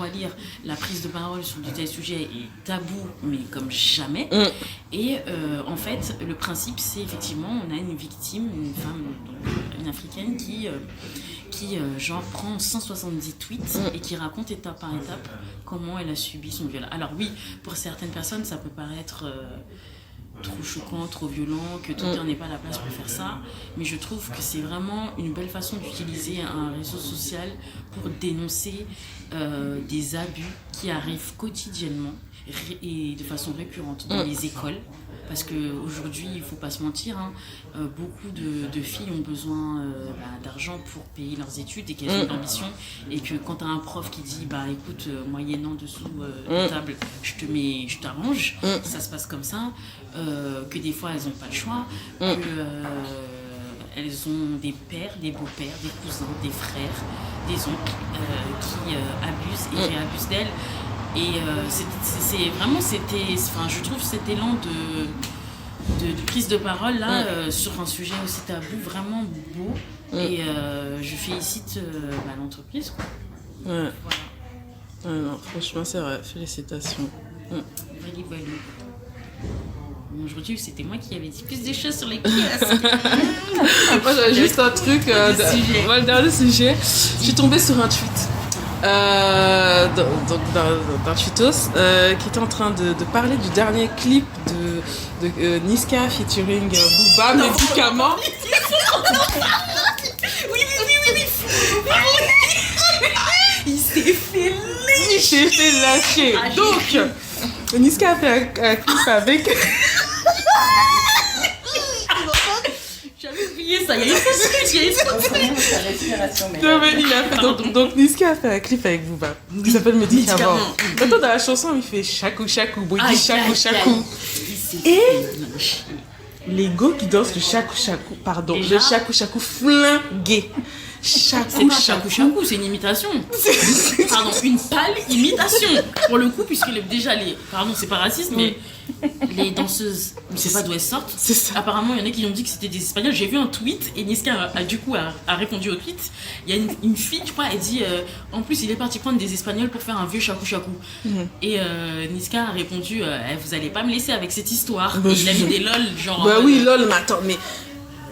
lire, la prise de parole sur de tels sujets est tabou, mais comme jamais. Et en fait, le principe, c'est effectivement, on a une victime, une femme, une africaine qui prend 170 tweets et qui raconte étape par étape comment elle a subi son viol. Alors oui, pour certaines personnes, ça peut paraître trop choquant, trop violent, que Twitter n'est pas la place pour faire ça, mais je trouve que c'est vraiment une belle façon d'utiliser un réseau social pour dénoncer des abus qui arrivent quotidiennement et de façon récurrente dans les écoles. Parce qu'aujourd'hui, il ne faut pas se mentir, beaucoup de filles ont besoin d'argent pour payer leurs études et qu'elles ont une ambition. Et que quand tu as un prof qui dit écoute, moyennant dessous de table, je t'arrange, ça se passe comme ça, que des fois elles n'ont pas le choix, elles ont des pères, des beaux-pères, des cousins, des frères, des oncles qui abusent et réabusent d'elles. Et je trouve cet élan de prise de parole là sur un sujet aussi tabou vraiment beau. Et je félicite l'entreprise, quoi. Ouais. Voilà. Non, franchement c'est vrai, félicitations. Voilà. Aujourd'hui, c'était moi qui avais dit plus des choses sur les kiosques. Moi j'avais juste un truc le dernier sujet. Je suis tombée sur un tweet d'un tweetos qui était en train de parler du dernier clip de Niska featuring Booba, Médicament. Oui. Il s'est fait lâcher. Donc, Niska a fait un clip avec... J'avais oublié ça, il y a une donc Niska a fait un clip avec Booba qui s'appelle Médicament. Maintenant dans la chanson il fait chakou chakou, boy chakou chakou. Et les go qui dansent le chakou chakou, le chakou chakou flingué. C'est pas chakou chakou, c'est une imitation. Pardon, une pâle imitation. Pour le coup, puisque déjà c'est pas raciste, mais les danseuses, on ne sait pas d'où elles sortent. C'est ça. Apparemment, il y en a qui ont dit que c'était des Espagnols. J'ai vu un tweet et Niska a répondu au tweet. Il y a une fille, je crois, elle dit en plus, il est parti prendre des Espagnols pour faire un vieux chakou chakou. Et Niska a répondu vous allez pas me laisser avec cette histoire. Et il a mis des lol, genre. Oui, lol, mais attends, mais.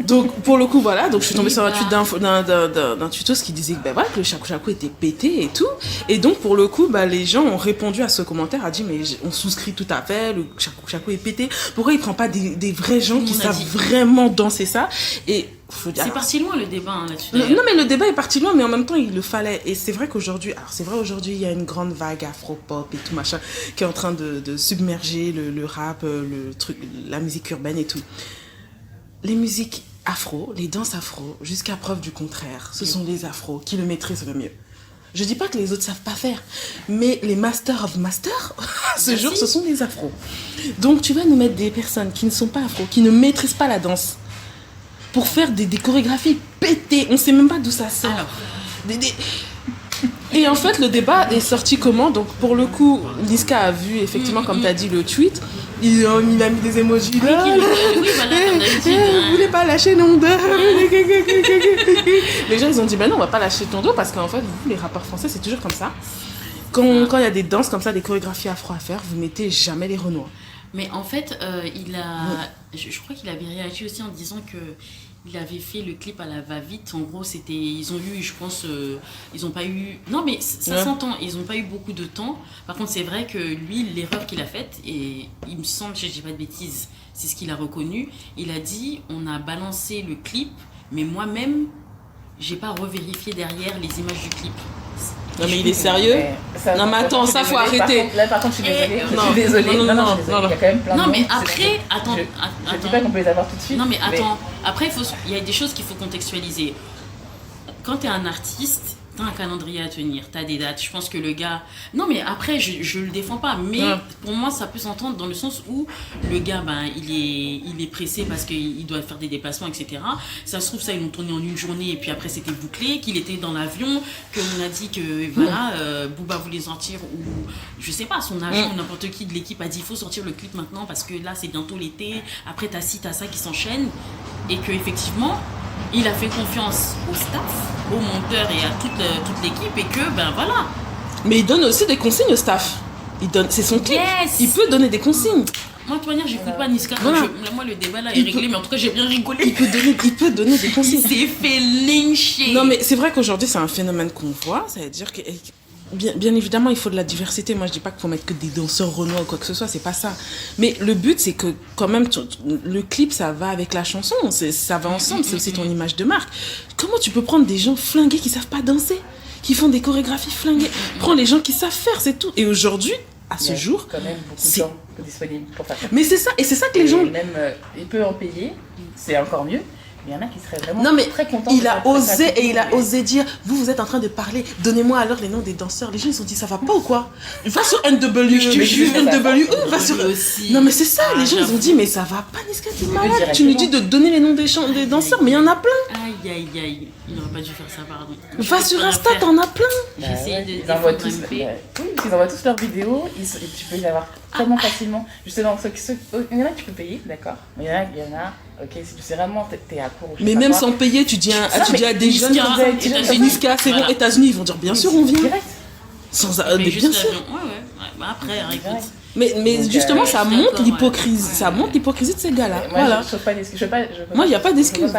Donc, pour le coup, voilà. Donc, je suis tombée sur un tweet d'un tuto qui disait que, voilà, que le Shaku Shaku était pété et tout. Et donc, pour le coup, les gens ont répondu à ce commentaire, a dit, mais on souscrit tout à fait, le Shaku Shaku est pété. Pourquoi il prend pas des vrais gens qui savent vraiment danser ça? Et c'est parti loin le débat là-dessus. Non, mais le débat est parti loin, mais en même temps, il le fallait. Et c'est vrai qu'aujourd'hui, il y a une grande vague afro-pop et tout machin qui est en train de submerger le rap, le truc, la musique urbaine et tout. Les musiques afro, les danses afro, jusqu'à preuve du contraire, ce sont les afros qui le maîtrisent le mieux. Je dis pas que les autres savent pas faire, mais les masters of masters, ce jour, ce sont les afros. Donc tu vas nous mettre des personnes qui ne sont pas afro, qui ne maîtrisent pas la danse, pour faire des chorégraphies pétées. On sait même pas d'où ça sort. Alors. Et en fait, le débat est sorti comment? Donc, pour le coup, Niska a vu, effectivement, comme tu as dit, le tweet. Il a mis des emojis là. Oui, voilà, comme d'habitude. Vous voulez pas lâcher ton dos? Les gens, ils ont dit, non, on va pas lâcher ton dos parce qu'en fait, vous, les rappeurs français, c'est toujours comme ça. Quand il y a des danses comme ça, des chorégraphies afro à faire, vous mettez jamais les renois. Mais en fait, je crois qu'il avait réagi aussi en disant que il avait fait le clip à la va-vite. En gros, ils ont eu, je pense, ils n'ont pas eu... Non, mais ça s'entend, ils n'ont pas eu beaucoup de temps. Par contre, c'est vrai que lui, l'erreur qu'il a faite, et il me semble, je ne dis pas de bêtises, c'est ce qu'il a reconnu, il a dit, on a balancé le clip, mais moi-même, j'ai pas revérifié derrière les images du clip. Non mais il est sérieux? Non mais attends, ça faut arrêter. Par contre, je suis désolée. Je suis désolée. Non, il y a quand même plein de... Non mais après, attends. Je dis pas qu'on peut les avoir tout de suite. Non mais attends, après il y a des choses qu'il faut contextualiser. Quand tu es un artiste, tu as un calendrier à tenir, tu as des dates. Je pense que le gars... Non mais après, je le défends pas, mais pour moi, ça peut s'entendre dans le sens où le gars, il est pressé parce qu'il doit faire des déplacements, etc. Ça se trouve, ça, ils l'ont tourné en une journée et puis après, c'était bouclé, qu'il était dans l'avion, qu'on a dit que, voilà, Booba voulait sortir ou, je sais pas, son agent ou n'importe qui de l'équipe a dit, il faut sortir le clip maintenant parce que là, c'est bientôt l'été. Après, t'as ci, t'as ça qui s'enchaîne et que effectivement, il a fait confiance au staff, au monteur et à toute l'équipe et que, voilà. Mais il donne aussi des consignes au staff. C'est son clip. Yes. Il peut donner des consignes. Moi, de toute manière, j'écoute pas Niska. Voilà. Moi, le débat là est réglé, mais en tout cas, j'ai bien rigolé. Il peut donner des consignes. Il s'est fait lyncher. Non, mais c'est vrai qu'aujourd'hui, c'est un phénomène qu'on voit. Ça veut dire que... Bien évidemment, il faut de la diversité. Moi, je dis pas qu'il faut mettre que des danseurs renois ou quoi que ce soit, c'est pas ça. Mais le but, c'est que quand même, le clip, ça va avec la chanson, ça va ensemble, c'est aussi ton image de marque. Comment tu peux prendre des gens flingués qui savent pas danser, qui font des chorégraphies flinguées? Prends les gens qui savent faire, c'est tout. Et aujourd'hui, à ce jour, quand même beaucoup de gens disponibles pour faire ça. Mais c'est ça, et c'est ça que les gens... Même, il peut en payer, c'est encore mieux. Il y en a qui seraient vraiment très contents. Il a osé dire, vous êtes en train de parler, donnez-moi alors les noms des danseurs. Les gens, ils ont dit, ça va pas ou quoi? Va sur NW, je te jure, NW, va sur... Non mais c'est ça, les gens, ils ont dit, mais ça va pas, Niska, t'es malade. Tu nous dis de donner les noms des danseurs, mais il y en a plein. Aïe, aïe, aïe, il n'aurait pas dû faire ça, pardon. Va sur Insta, t'en as plein. Ils envoient tous leurs vidéos, tu peux les avoir tellement facilement. Justement, il y en a que tu peux payer, d'accord. Mais il y en a, ok, si tu sais vraiment, t'es à court. Mais même sans payer, tu dis à des jeunes, Niska, c'est bon, États-Unis, ils vont dire, bien sûr, on vient. Sans bien sûr. Ouais, après, écoute. Mais justement, ça montre l'hypocrisie. Ça montre l'hypocrisie de ces gars-là. Voilà. Moi, il n'y a pas d'excuse.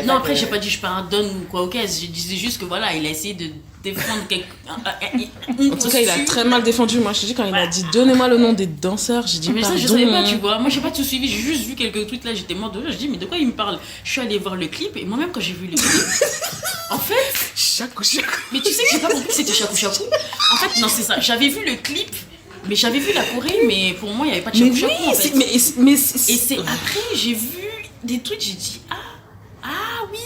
Non, après, j'ai pas dit je pardonne ou quoi, ok. Je disais juste que voilà, il a essayé de défendre En tout cas, il a très mal défendu. Moi, je te dis, quand il a dit donnez-moi le nom des danseurs, j'ai dit mais pardon. Ça, je savais pas, tu vois. Moi, j'ai pas tout suivi. J'ai juste vu quelques tweets là, j'étais mort de rire. Je dis, mais de quoi il me parle? Je suis allée voir le clip et moi-même, quand j'ai vu le clip, en fait. Shaku Shaku. Mais tu sais que j'ai pas compris que c'était Shaku Shaku. En fait, non, c'est ça. J'avais vu le clip. Mais j'avais vu la Corée, mais pour moi, il n'y avait pas de Shaku Shaku, en fait. Et c'est après, j'ai vu des trucs, j'ai dit, oui,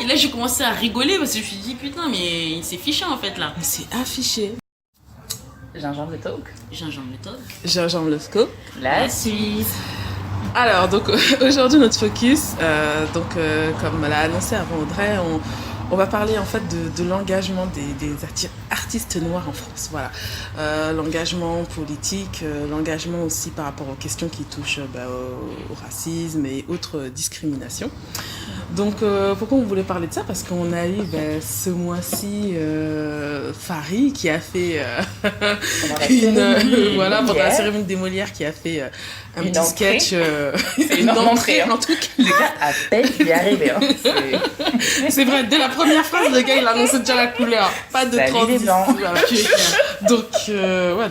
et là, j'ai commencé à rigoler parce que je me suis dit, putain, mais il s'est fiché, en fait, là. Mais c'est affiché. Gingembre le talk. Gingembre le scope. La suite. Alors, donc, aujourd'hui, notre focus, comme l'a annoncé avant Audrey, on va parler en fait de l'engagement des artistes noirs en France. Voilà, l'engagement politique, l'engagement aussi par rapport aux questions qui touchent au racisme et autres discriminations. Donc, pourquoi on voulait parler de ça? Parce qu'on a eu ce mois-ci Fari qui a fait pendant la cérémonie des Molières, qui a fait un petit sketch. C'est une entrée, en tout cas. Le gars a peine d'y arriver. Hein. C'est vrai, dès la première phrase, le gars il annonçait déjà la couleur. Pas de transition.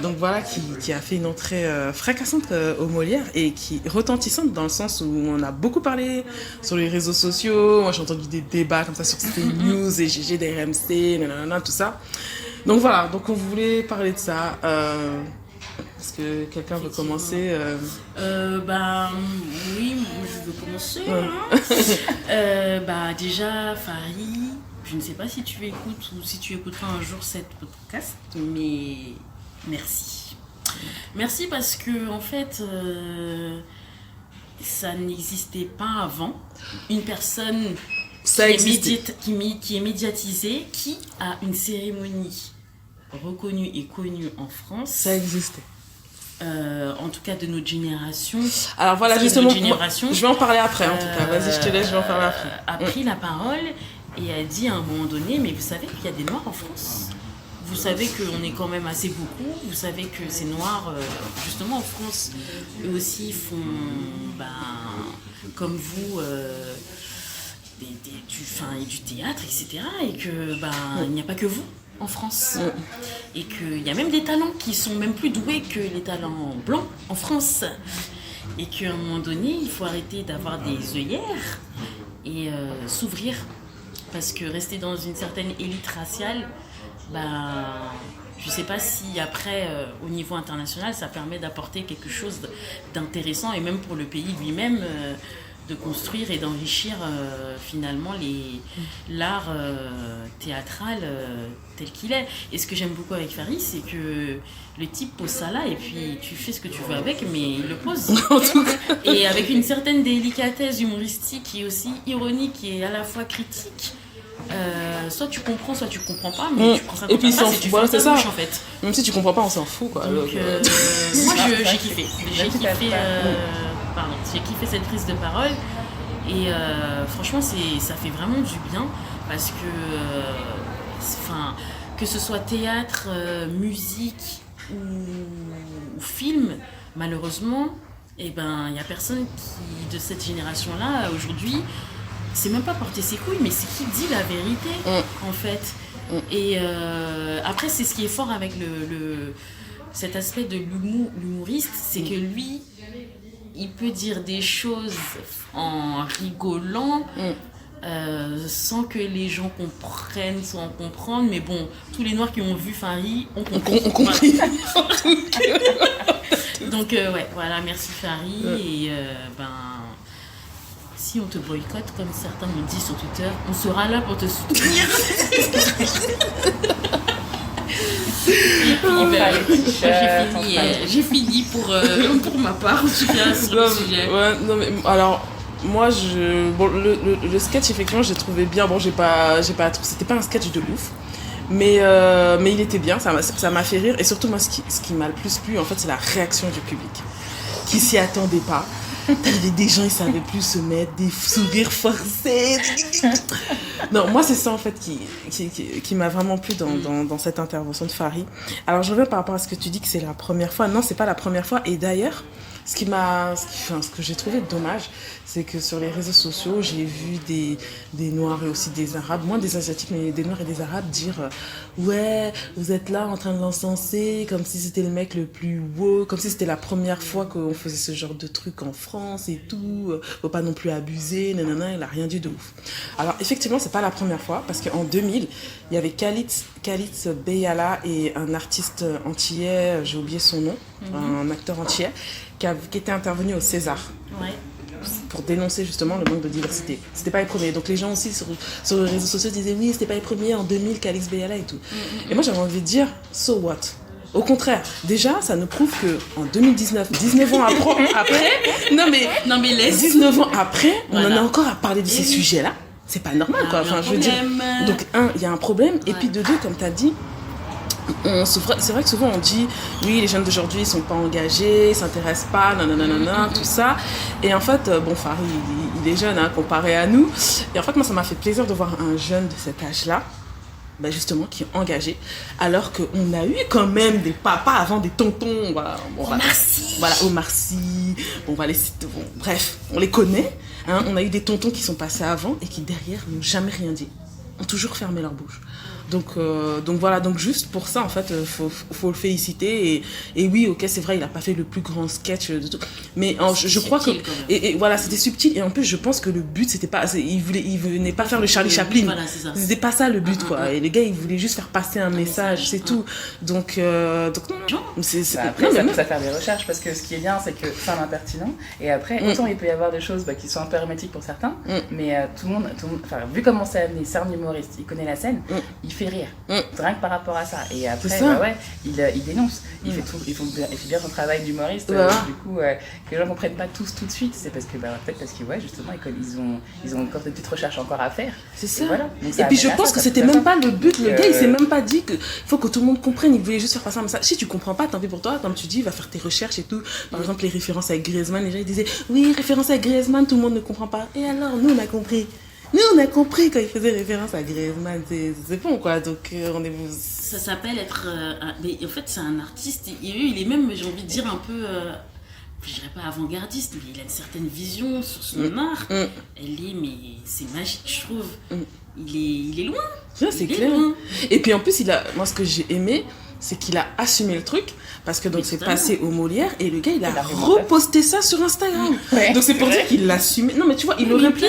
Donc voilà, qui a fait une entrée fracassante aux Molières et qui retentissante dans le sens où on a beaucoup parlé sur les réseaux sociaux. Moi j'ai entendu des débats comme ça sur CNews et GG d'RMC, nanana, tout ça. Donc voilà, donc on voulait parler de ça. Est-ce que quelqu'un veut commencer Oui, je veux commencer. Ouais. Déjà, Fari, je ne sais pas si tu écoutes ou si tu écouteras un jour cette podcast, mais merci. Merci parce que, en fait, ça n'existait pas avant. Une personne qui est médiatisée, qui a une cérémonie reconnue et connue en France. Ça existait. En tout cas de notre génération. Alors voilà, justement, je vais en parler après en tout cas. Vas-y, je te laisse, je vais en parler après. A pris la parole et a dit à un moment donné, mais vous savez qu'il y a des Noirs en France. Vous savez qu'on est quand même assez beaucoup. Vous savez que ces Noirs, justement en France, eux aussi font, comme vous, du théâtre, etc. Et que il n'y a pas que vous en France. Et qu'il y a même des talents qui sont même plus doués que les talents blancs en France. Et qu'à un moment donné, il faut arrêter d'avoir des œillères et s'ouvrir. Parce que rester dans une certaine élite raciale, je ne sais pas si après, au niveau international, ça permet d'apporter quelque chose d'intéressant et même pour le pays lui-même, de construire et d'enrichir finalement l'art théâtral tel qu'il est. Et ce que j'aime beaucoup avec Fari, c'est que le type pose ça là et puis tu fais ce que tu veux avec, mais il le pose. Et avec une certaine délicatesse humoristique et aussi ironique et à la fois critique. Soit tu comprends, soit tu comprends pas, mais tu prends ça comme ça, et tu fais ta bouche en fait. Même si tu comprends pas, on s'en fout quoi. Donc, moi j'ai kiffé. J'ai kiffé cette prise de parole et franchement ça fait vraiment du bien parce que que ce soit théâtre, musique ou film, malheureusement, il y a personne qui de cette génération là aujourd'hui c'est même pas porter ses couilles, mais c'est qui dit la vérité, en fait. Et après, c'est ce qui est fort avec cet aspect de l'humoriste, c'est que lui, il peut dire des choses en rigolant, sans que les gens comprennent, sans comprendre. Mais bon, tous les Noirs qui ont vu Fari ont compris. Donc, voilà, merci Fari. Et si on te boycotte, comme certains me disent sur Twitter, on sera là pour te soutenir. J'ai fini pour ma part, en tout cas, sur le sujet. Alors, moi, le sketch, effectivement, j'ai trouvé bien. Bon, c'était pas un sketch de ouf. Mais il était bien, ça m'a fait rire. Et surtout, moi, ce qui m'a le plus plu, en fait, c'est la réaction du public, qui s'y attendait pas. T'avais des gens, ils savaient plus se mettre, des sourires forcés. Non, moi, c'est ça, en fait, qui m'a vraiment plu dans cette intervention de Fari. Alors, je reviens par rapport à ce que tu dis que c'est la première fois. Non, c'est pas la première fois. Et d'ailleurs, ce que j'ai trouvé dommage, c'est que sur les réseaux sociaux, j'ai vu des Noirs et aussi des Arabes, moins des Asiatiques, mais des Noirs et des Arabes dire ouais, vous êtes là en train de l'encenser, comme si c'était le mec le plus beau, comme si c'était la première fois qu'on faisait ce genre de truc en France et tout, faut pas non plus abuser, nanana, il a rien dit de ouf. Alors effectivement, c'est pas la première fois, parce qu'en 2000, il y avait Khalid Beyala et un artiste antillais, j'ai oublié son nom, un acteur antillais, qui était intervenu au César. Ouais. Pour dénoncer justement le manque de diversité. C'était pas les premiers. Donc les gens aussi sur les réseaux sociaux disaient oui, c'était pas les premiers en 2000, Calix Beyala et tout. Et moi j'avais envie de dire, so what? Au contraire, déjà ça nous prouve que en 2019, 19 ans après, non mais laisse. 19 ans après, on en a encore à parler de ces sujets-là. C'est pas normal quoi. Enfin, je veux dire. Donc il y a un problème. Et puis de deux, comme tu as dit, c'est vrai que souvent on dit oui, les jeunes d'aujourd'hui ils sont pas engagés, ils s'intéressent pas, nanana, tout ça. Et en fait, bon, Farid, il est jeune hein, comparé à nous. Et en fait, moi, ça m'a fait plaisir de voir un jeune de cet âge-là, bah justement, qui est engagé, alors qu'on a eu quand même des papas avant, des tontons, voilà, Omar Sy, bon, on va les citer, bon, bref, on les connaît, hein, on a eu des tontons qui sont passés avant et qui derrière n'ont jamais rien dit, ont toujours fermé leur bouche. Donc voilà, donc juste pour ça en fait faut le féliciter et oui, ok, c'est vrai, il a pas fait le plus grand sketch de tout, mais je crois que et voilà, c'était subtil et en plus je pense que le but c'était pas, il venait pas faire le Charlie Chaplin, voilà, c'était pas ça le but quoi, et les gars ils voulaient juste faire passer un message, c'est tout, donc non, c'est après ça pousse à faire des recherches parce que ce qui est bien c'est que c'est un impertinent et après autant il peut y avoir des choses qui sont un peu hermétiques pour certains, mais tout le monde, enfin vu comment c'est amené, c'est un humoriste, il connaît la scène, il fait rire, rien que par rapport à ça. Et après, il dénonce. Il fait bien son travail d'humoriste. Du coup, que les gens ne comprennent pas tous tout de suite, c'est parce que, peut-être parce que, justement, ils ont encore des petites recherches encore à faire. C'est ça. Et puis, je pense que c'était même pas le but. Le gars, il s'est même pas dit qu'il faut que tout le monde comprenne. Il voulait juste faire passer un message. Si tu comprends pas, tant pis pour toi. Comme tu dis, va faire tes recherches et tout. Par exemple, les références avec Griezmann, les gens ils disaient oui, référence avec Griezmann, tout le monde ne comprend pas. Et alors, nous, on a compris. Nous, on a compris quand il faisait référence à Griezmann, c'est bon quoi, donc on est... Ça s'appelle être... mais en fait, c'est un artiste, il est même, j'ai envie de dire, un peu... je dirais pas avant-gardiste, mais il a une certaine vision sur son art. Mais c'est magique, je trouve. Il est loin. Ouais, c'est clair. Loin. Et puis en plus, moi ce que j'ai aimé, c'est qu'il a assumé le truc, parce que donc c'est passé au Molière, et le gars il a reposté ça sur Instagram. Donc c'est pour dire qu'il l'assumait. Non mais tu vois, il aurait pu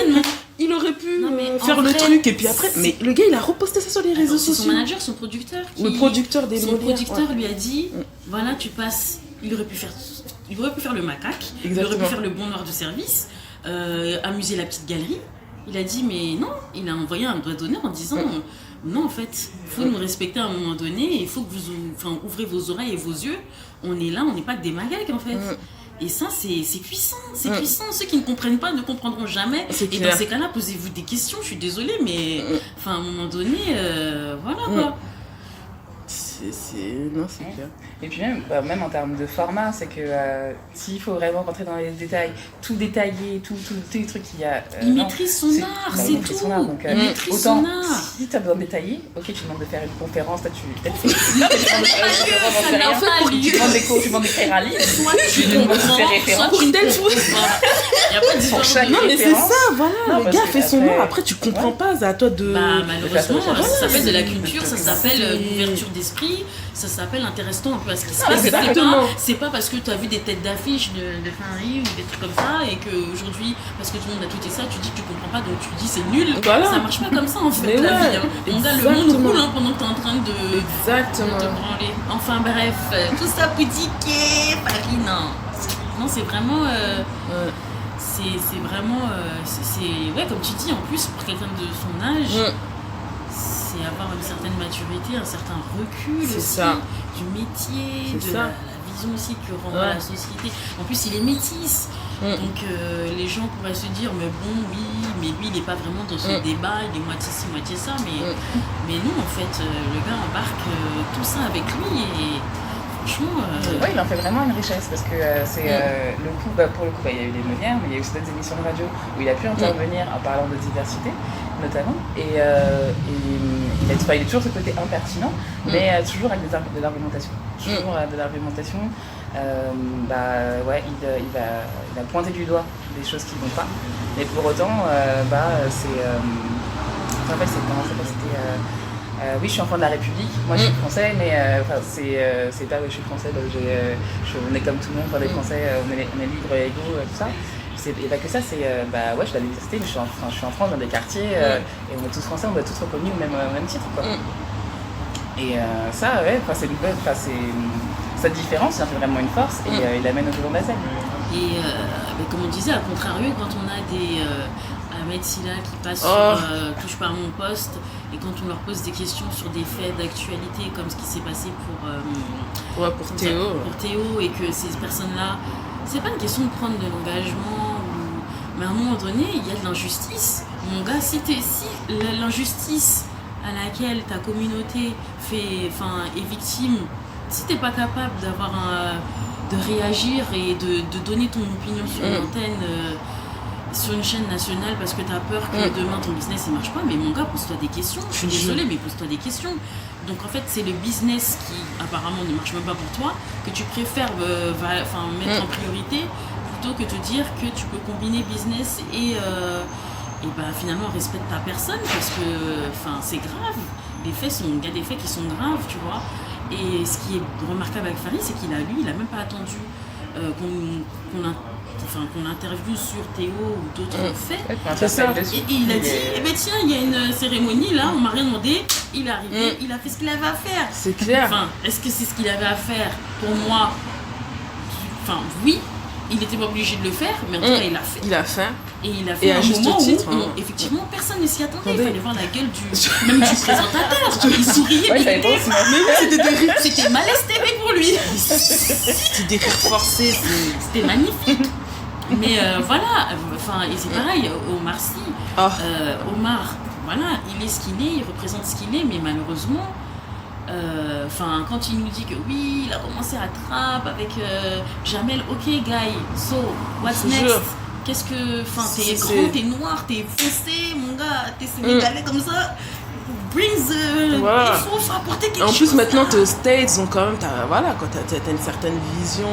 faire le truc, et puis après, mais le gars il a reposté ça sur les réseaux sociaux. Son manager, son producteur, le producteur des Molières. Son producteur lui a dit, voilà, tu passes, il aurait pu faire le macaque, il aurait pu faire le bon noir de service, amuser la petite galerie. Il a dit, mais non, il a envoyé un doigt d'honneur en disant... Non, en fait, il faut nous respecter à un moment donné, il faut que vous ouvrez vos oreilles et vos yeux. On est là, on n'est pas que des magaques en fait. Et ça, c'est puissant, c'est puissant. Ceux qui ne comprennent pas ne comprendront jamais. Et dans ces cas-là, posez-vous des questions, je suis désolée, mais à un moment donné, voilà quoi. Non, c'est clair. Et puis même en termes de format, c'est que s'il faut vraiment rentrer dans les détails, tout détailler, tous les trucs qu'il y a... il maîtrise son art, c'est tout. Son art, donc, autant, si tu as besoin de détailler, ok, tu demandes de faire une conférence, tu demandes d'écrire un livre, tu demandes de faire référence. Il n'y a pas de différence. Non, mais c'est ça, voilà. Le gars fait son art, après tu comprends pas, c'est à toi de... Malheureusement, ça s'appelle de la culture, ça s'appelle l'ouverture d'esprit, ça s'appelle intéresse-toi un peu à ce qui se passe. C'est pas parce que tu as vu des têtes d'affiche de Finlay ou des trucs comme ça et qu'aujourd'hui, parce que tout le monde a tweeté ça, tu dis que tu comprends pas, donc tu dis c'est nul. Ça marche pas comme ça en fait, la vie. On a le monde roule pendant que tu es en train de te branler. Enfin bref, tout ça boutiqué, Paris, non, c'est vraiment... c'est vraiment... ouais, comme tu dis, en plus, pour quelqu'un de son âge... C'est avoir une certaine maturité, un certain recul aussi, du métier, de la vision aussi que renvoie la société. En plus, il est métis, donc les gens pourraient se dire, mais bon, oui, mais lui, il n'est pas vraiment dans ce débat, il est moitié ci, moitié ça, mais non, en fait, le gars embarque tout ça avec lui et... Franchement, il en fait vraiment une richesse parce que c'est le coup, pour le coup, il y a eu les Molières, mais il y a eu aussi d'autres émissions de radio où il a pu intervenir en parlant de diversité, notamment. Et il est toujours ce côté impertinent, mais toujours avec de l'argumentation. Toujours de l'argumentation. Il va pointer du doigt des choses qui ne vont pas. Mais pour autant, oui, je suis enfant de la République. Moi, je suis français, mais c'est pas je suis français. On est comme tout le monde, les Français, on est libres et égaux, tout ça. Et pas que ça, c'est je suis à l'université, mais je suis en France, dans des quartiers, et on est tous français, on doit tous reconnus au même titre, quoi. Et ça, c'est une bonne, cette différence, ça fait vraiment une force, et il amène au devant de la scène. Et comme on disait, à contrario, quand on a des Ahmed Silla qui passent sur Touche pas à mon poste, et quand on leur pose des questions sur des faits d'actualité, comme ce qui s'est passé pour Théo, et que ces personnes-là, c'est pas une question de prendre de l'engagement, mais à un moment donné, il y a de l'injustice. Mon gars, si l'injustice à laquelle ta communauté est victime, si t'es pas capable de réagir et de donner ton opinion sur une antenne, sur une chaîne nationale parce que t'as peur que demain ton business ne marche pas, mais mon gars, pose-toi des questions. Je suis désolée, mais pose-toi des questions. Donc en fait, c'est le business qui apparemment ne marche même pas pour toi, que tu préfères mettre en priorité, plutôt que te dire que tu peux combiner business et finalement respecte ta personne, parce que c'est grave. Il y a des faits qui sont graves, tu vois. Et ce qui est remarquable avec Farid, c'est qu'il a même pas attendu qu'on interviewe sur Théo ou d'autres faits. C'est ça. Et il a dit, tiens, il y a une cérémonie là, on m'a rien demandé, il est arrivé, il a fait ce qu'il avait à faire. C'est clair. Est-ce que c'est ce qu'il avait à faire? Pour moi, oui, il n'était pas obligé de le faire, mais en tout cas, il l'a fait. Il a fait. Et il a fait un moment où, effectivement, personne ne s'y attendait. Il fallait voir la gueule même du présentateur. Il souriait, c'était malaise TV pour lui. C'était des rires forcés. C'était magnifique. Mais voilà, et c'est pareil, Omar Sy. Omar, voilà, il est ce qu'il est, il représente ce qu'il est, mais malheureusement, quand il nous dit que oui, il a commencé à trap avec Jamel, ok, guy, so, what's next? Qu'est-ce que. T'es grand, t'es noir, t'es foncé, mon gars, t'es sénégalais comme ça. Il faut apporter quelque chose. En plus, maintenant, t'es aux States, donc quand même, t'as une certaine vision.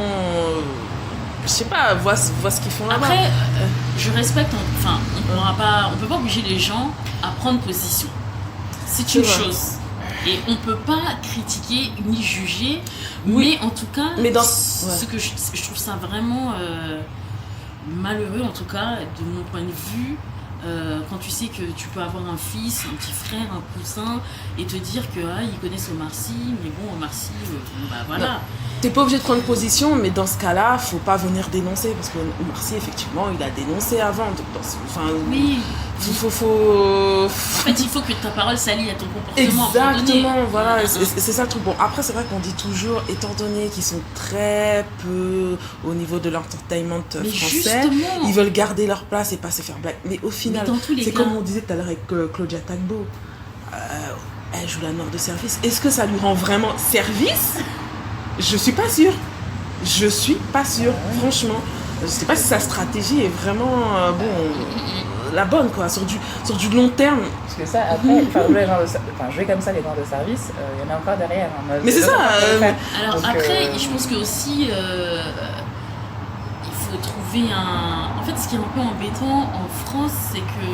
Je sais pas, vois ce qu'ils font là-bas. Après, je respecte, on peut pas obliger les gens à prendre position. C'est une chose. Et on peut pas critiquer ni juger, mais en tout cas, ce que je trouve ça vraiment malheureux, en tout cas, de mon point de vue, quand tu sais que tu peux avoir un fils, un petit frère, un cousin, et te dire que ils connaissent Omar Sy, mais bon, Omar Sy, voilà. Non. T'es pas obligé de prendre position, mais dans ce cas-là, faut pas venir dénoncer, parce que Omar Sy, effectivement, il a dénoncé avant. Oui. En fait, il faut que ta parole s'allie à ton comportement. Exactement, voilà, c'est ça le truc. Bon, après, c'est vrai qu'on dit toujours, étant donné qu'ils sont très peu au niveau de l'entertainment français, ils veulent garder leur place et pas se faire blague. Mais au final, c'est comme on disait tout à l'heure avec Claudia Tagbo, elle joue la Nord de service. Est-ce que ça lui rend vraiment service? Je suis pas sûre. Franchement. Je sais pas si sa stratégie est vraiment la bonne, quoi, sur du long terme. Parce que ça, après, jouer comme ça les genres de service, il y en a encore derrière. Mais c'est ça. Alors après, je pense que aussi, il faut trouver un. En fait, ce qui est un peu embêtant en France, c'est que.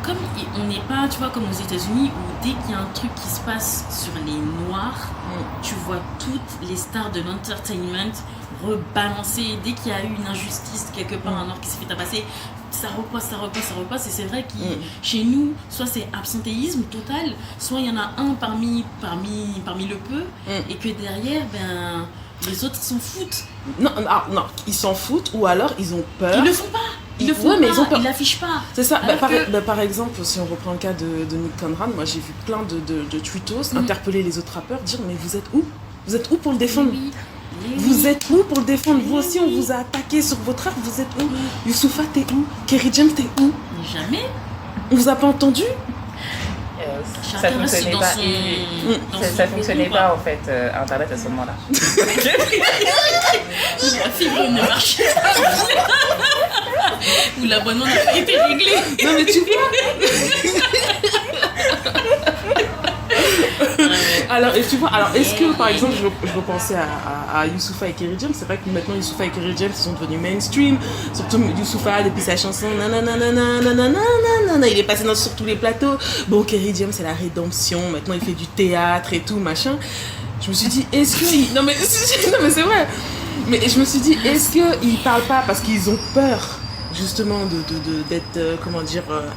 Comme on n'est pas, tu vois, comme aux États-Unis, où dès qu'il y a un truc qui se passe sur les Noirs, tu vois toutes les stars de l'entertainment rebalancer. Dès qu'il y a eu une injustice, quelque part, un Noir qui s'est fait tabasser, ça repasse. Et c'est vrai que chez nous, soit c'est absentéisme total, soit il y en a un parmi le peu, et que derrière, les autres s'en foutent. Non, ils s'en foutent, ou alors ils ont peur. Ils le font pas. Ils le font pas, mais ils l'affichent pas. C'est ça. Par exemple, si on reprend le cas de Nick Conrad, moi j'ai vu plein de tweetos interpeller les autres rappeurs, dire mais vous êtes où? Vous êtes où pour le défendre? Vous êtes où pour le défendre? Vous aussi, on vous a attaqué sur votre art, vous êtes où? Youssoufa, t'es où? Kerry James, t'es où? Jamais. On vous a pas entendu? Ça fonctionnait pas. Ça fonctionnait pas en fait, Internet à ce moment-là. La fibre ne marchait pas bien. Ou l'abonnement n'a pas été réglé. Non mais tu vois. Alors est-ce que par exemple je repensais à Youssoufa et Kerry James, c'est vrai que maintenant Youssoufa et Kerry James sont devenus mainstream, surtout Youssoufa depuis sa chanson il est passé sur tous les plateaux. Bon, Kerry James c'est la rédemption, maintenant il fait du théâtre et tout machin. Je me suis dit est-ce que non mais c'est vrai. Mais je me suis dit est-ce qu'ils parlent pas parce qu'ils ont peur justement d'être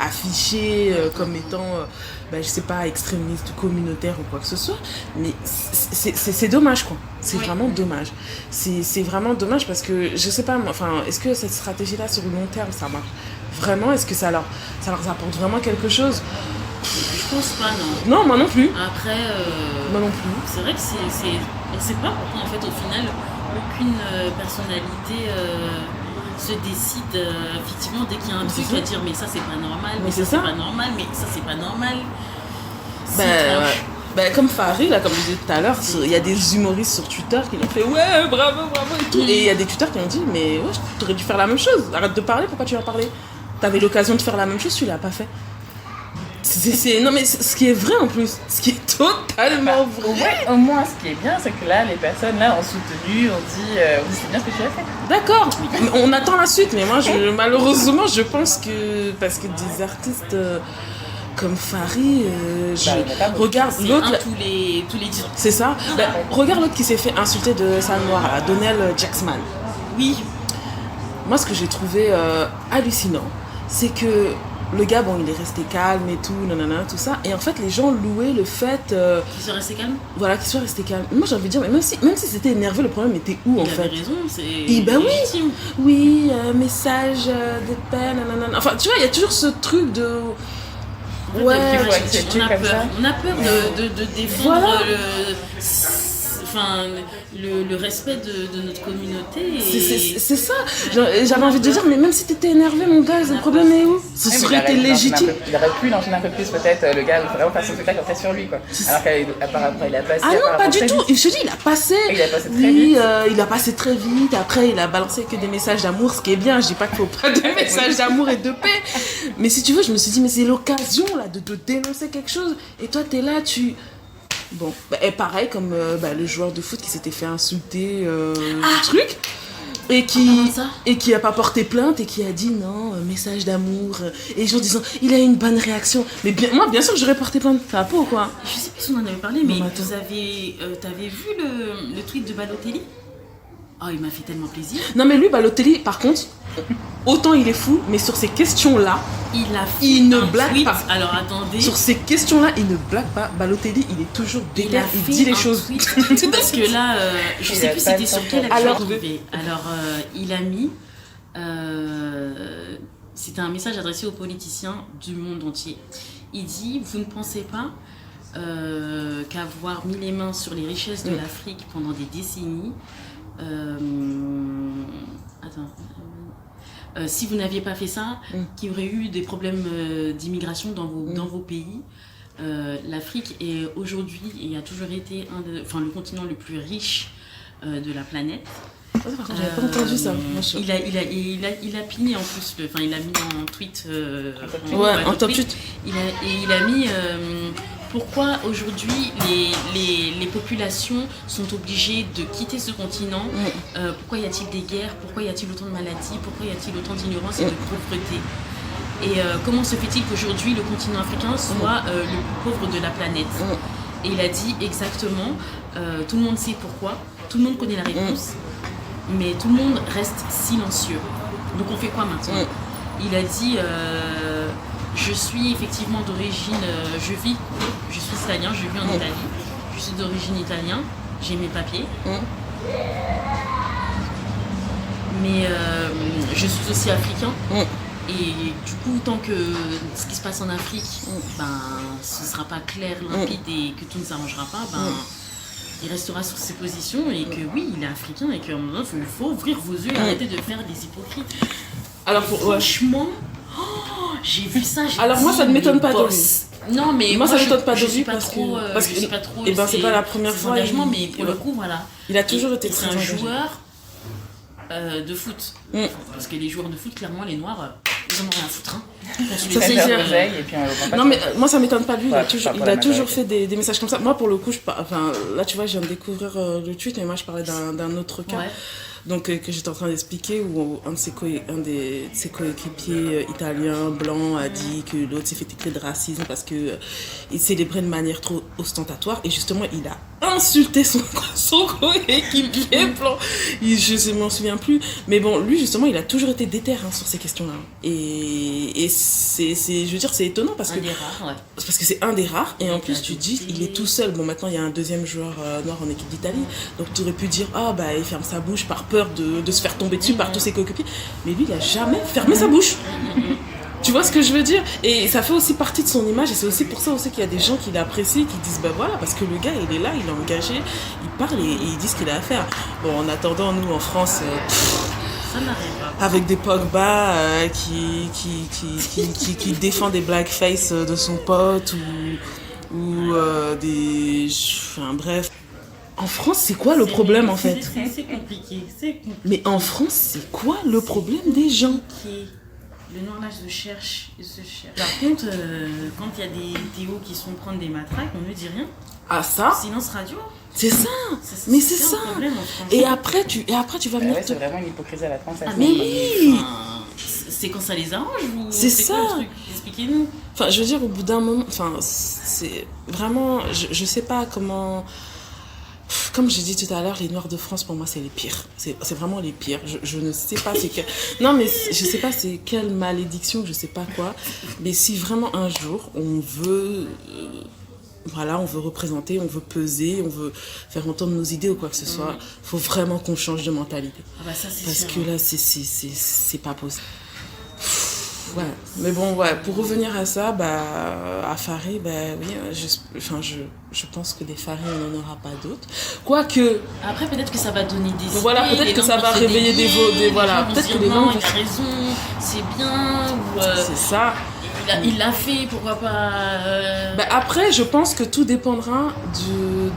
affichés comme étant je sais pas, extrémiste, communautaire ou quoi que ce soit, mais c'est dommage quoi, c'est vraiment dommage, c'est vraiment dommage parce que je sais pas moi, est-ce que cette stratégie là sur le long terme ça marche vraiment, est-ce que ça leur apporte vraiment quelque chose? Je pense pas, non. Non, moi non plus. Après, moi non plus. C'est vrai que on sait pas pourquoi en fait au final aucune personnalité se décide effectivement dès qu'il y a un truc à dire mais ça c'est pas normal, Mais c'est ça. pas normal, mais ça c'est pas normal. Comme Farid, là, comme je disais tout à l'heure, il y a des humoristes sur Twitter qui l'ont fait ouais, bravo et tout. Et il y a des tuteurs qui ont dit mais ouais, tu aurais dû faire la même chose. Arrête de parler, pourquoi tu vas parler? T'avais l'occasion de faire la même chose, tu l'as pas fait. Non mais ce qui est vrai en plus, ce qui est totalement vrai. Ouais, au moins ce qui est bien, c'est que là, les personnes là ont soutenu, on dit c'est bien ce que tu as fait. D'accord, on attend la suite, mais moi malheureusement je pense que parce que des artistes comme Farid, regarde l'autre. Tous les C'est ça. Regarde l'autre qui s'est fait insulter de sa noire, Donnell Jacksman. Oui. Moi, ce que j'ai trouvé hallucinant, c'est que le gars, bon, il est resté calme et tout, nanana, tout ça. Et en fait, les gens louaient le fait... Qu'il soit resté calme. Voilà, qu'il soit resté calme. Moi, j'ai envie de dire, mais même si c'était énervé, le problème était où, en fait? Il avait raison, c'est légitime. Oui, message de peine, nanana. Enfin, tu vois, il y a toujours ce truc de... Ouais, on a peur de défendre voilà. le respect de notre communauté. C'est ça. J'avais envie de dire, mais même si t'étais énervé, mon gars, le problème est où? Ce serait été légitime. Il aurait pu l'enchaîner un peu plus, peut-être, le gars, il faut vraiment faire son spectacle après sur lui, quoi. Alors qu'après, il a passé. Ah non, pas du tout. Je te dis, il a passé. Il a passé très vite. Il a passé très vite. Après, il a balancé que des messages d'amour, ce qui est bien. Je dis pas qu'il faut pas de messages d'amour et de paix. Mais si tu veux, je me suis dit, mais c'est l'occasion, là, de dénoncer quelque chose. Et toi, t'es là, Bon, et pareil comme le joueur de foot qui s'était fait insulter truc et qui a pas porté plainte et qui a dit non, message d'amour et les gens disant il a eu une bonne réaction. Mais moi bien sûr que j'aurais porté plainte, ça va pas ou quoi? Je sais plus si on en avait parlé, mais t'avais vu le tweet de Balotelli? Oh, il m'a fait tellement plaisir. Non mais lui, Balotelli, par contre, autant il est fou, mais sur ces questions-là, il ne blague pas. Alors attendez. Sur ces questions-là, il ne blague pas. Balotelli, il est toujours déter, il dit les choses. Parce que là, je sais plus c'était sur quelle Alors, il a mis... c'était un message adressé aux politiciens du monde entier. Il dit, vous ne pensez pas qu'avoir mis les mains sur les richesses de l'Afrique pendant des décennies... si vous n'aviez pas fait ça, qu'il y aurait eu des problèmes d'immigration dans vos pays. L'Afrique est aujourd'hui et a toujours été le continent le plus riche de la planète. J'avais pas entendu ça. Il a piné en plus, il a mis en tweet. En top tweet. Il a mis pourquoi aujourd'hui les populations sont obligées de quitter ce continent. Pourquoi y a-t-il des guerres? Pourquoi y a-t-il autant de maladies? Pourquoi y a-t-il autant d'ignorance et de pauvreté? Et comment se fait-il qu'aujourd'hui le continent africain soit le plus pauvre de la planète? Et il a dit exactement, tout le monde sait pourquoi, tout le monde connaît la réponse, mais tout le monde reste silencieux. Donc on fait quoi maintenant? Il a dit, je suis effectivement d'origine, je suis italien, je vis en Italie, je suis d'origine italienne, j'ai mes papiers. Mais je suis aussi africain. Et du coup, tant que ce qui se passe en Afrique, ce ne sera pas clair, limpide et que tout ne s'arrangera pas, il restera sur ses positions et que oui, il est africain et qu'à un moment, il faut ouvrir vos yeux et arrêter de faire des hypocrites. Alors, franchement, j'ai vu ça. Alors, moi, ça ne m'étonne pas de lui. Non, mais moi ça ne m'étonne pas de lui parce que je sais pas trop. Et c'est pas la première fois. Mais pour le coup, voilà. Il a toujours été très un joueur de foot. Parce que les joueurs de foot, clairement, les noirs, ils en ont rien à foutre. Ça c'est clair. Non mais moi ça m'étonne pas de lui, il a toujours fait des messages comme ça. Moi pour le coup, là tu vois, je viens de découvrir le tweet, mais moi je parlais d'un autre cas. Donc que j'étais en train d'expliquer où un de ses coéquipiers italiens blancs a dit que l'autre s'est fait traiter de racisme parce que il célébrait de manière trop ostentatoire et justement il a insulté son coéquipier blanc. Je m'en souviens plus, mais bon lui justement il a toujours été déter sur ces questions-là et c'est je veux dire c'est étonnant parce que c'est un des rares et en plus tu dis il est tout seul. Bon maintenant il y a un deuxième joueur noir en équipe d'Italie, donc tu aurais pu dire il ferme sa bouche par peur de se faire tomber dessus par tous ses coéquipiers, mais lui il a jamais fermé sa bouche. Tu vois ce que je veux dire? Et ça fait aussi partie de son image et c'est aussi pour ça aussi qu'il y a des gens qui l'apprécient, qui disent voilà, parce que le gars il est là, il est engagé, il parle et il dit ce qu'il a à faire. Bon en attendant nous en France Ça n'arrive pas. avec des Pogba qui défend des blackface de son pote ou des... Enfin bref. En France, c'est quoi le problème en fait? C'est compliqué, c'est compliqué. Mais en France, c'est quoi le problème des gens? Le noir là se cherche. Par contre, quand il y a des Théo qui sont prendre des matraques, on ne dit rien. Ah ça? Silence radio. C'est ça. Mais c'est ça. Un problème, en France. Et après, tu vas venir c'est vraiment une hypocrisie à la française. Mais oui. C'est quand ça les arrange ou c'est ça. quoi, le truc? Expliquez-nous. Enfin, je veux dire, au bout d'un moment, enfin, c'est vraiment, je sais pas comment. Comme j'ai dit tout à l'heure, les Noirs de France, pour moi, c'est les pires. C'est vraiment les pires. Je ne sais pas c'est quel... Non, mais je sais pas c'est quelle malédiction, je sais pas quoi. Mais si vraiment un jour, on veut... voilà, on veut représenter, on veut peser, on veut faire entendre nos idées ou quoi que ce soit, faut vraiment qu'on change de mentalité. Ah bah ça, c'est Parce sûr. que là, c'est pas possible. Ouais. Mais bon, ouais, pour revenir à ça, à Farid, oui, je pense que des Farid, on n'en aura pas d'autres. Quoique... Après, peut-être que ça va donner des idées. Voilà, peut-être que ça va réveiller des voilà, peut-être que les gens... il a raison, c'est bien, ou... c'est ça. Il l'a fait, pourquoi pas... Après, je pense que tout dépendra du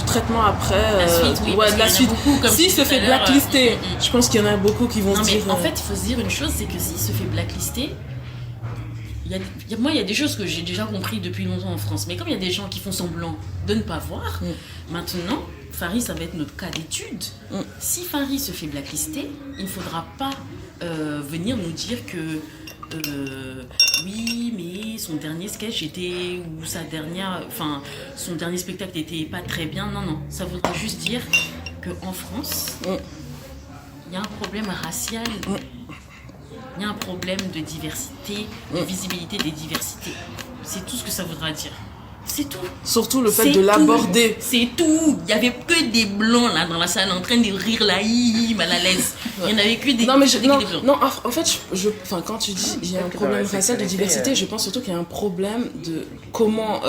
traitement après. La suite, oui, ouais, de la suite. S'il se fait blacklister, je pense qu'il y en a beaucoup qui vont se dire... En fait, il faut se dire une chose, c'est que s'il se fait blacklister, moi, il y a des choses que j'ai déjà compris depuis longtemps en France, mais comme il y a des gens qui font semblant de ne pas voir, maintenant, Farid, ça va être notre cas d'étude. Si Farid se fait blacklister, il ne faudra pas venir nous dire que oui, mais son dernier sketch était, ou son dernier spectacle n'était pas très bien. Non, ça voudrait juste dire qu'en France, il y a un problème racial, il y a un problème de diversité, de visibilité des diversités. C'est tout ce que ça voudra dire. C'est tout. Surtout le fait de l'aborder. C'est tout. Il n'y avait que des blancs là dans la salle en train de rire là, mal à l'aise. Il n'y en avait que des non, mais des blancs. Non, en fait, quand tu dis il y a un problème racial de diversité, je pense surtout qu'il y a un problème de comment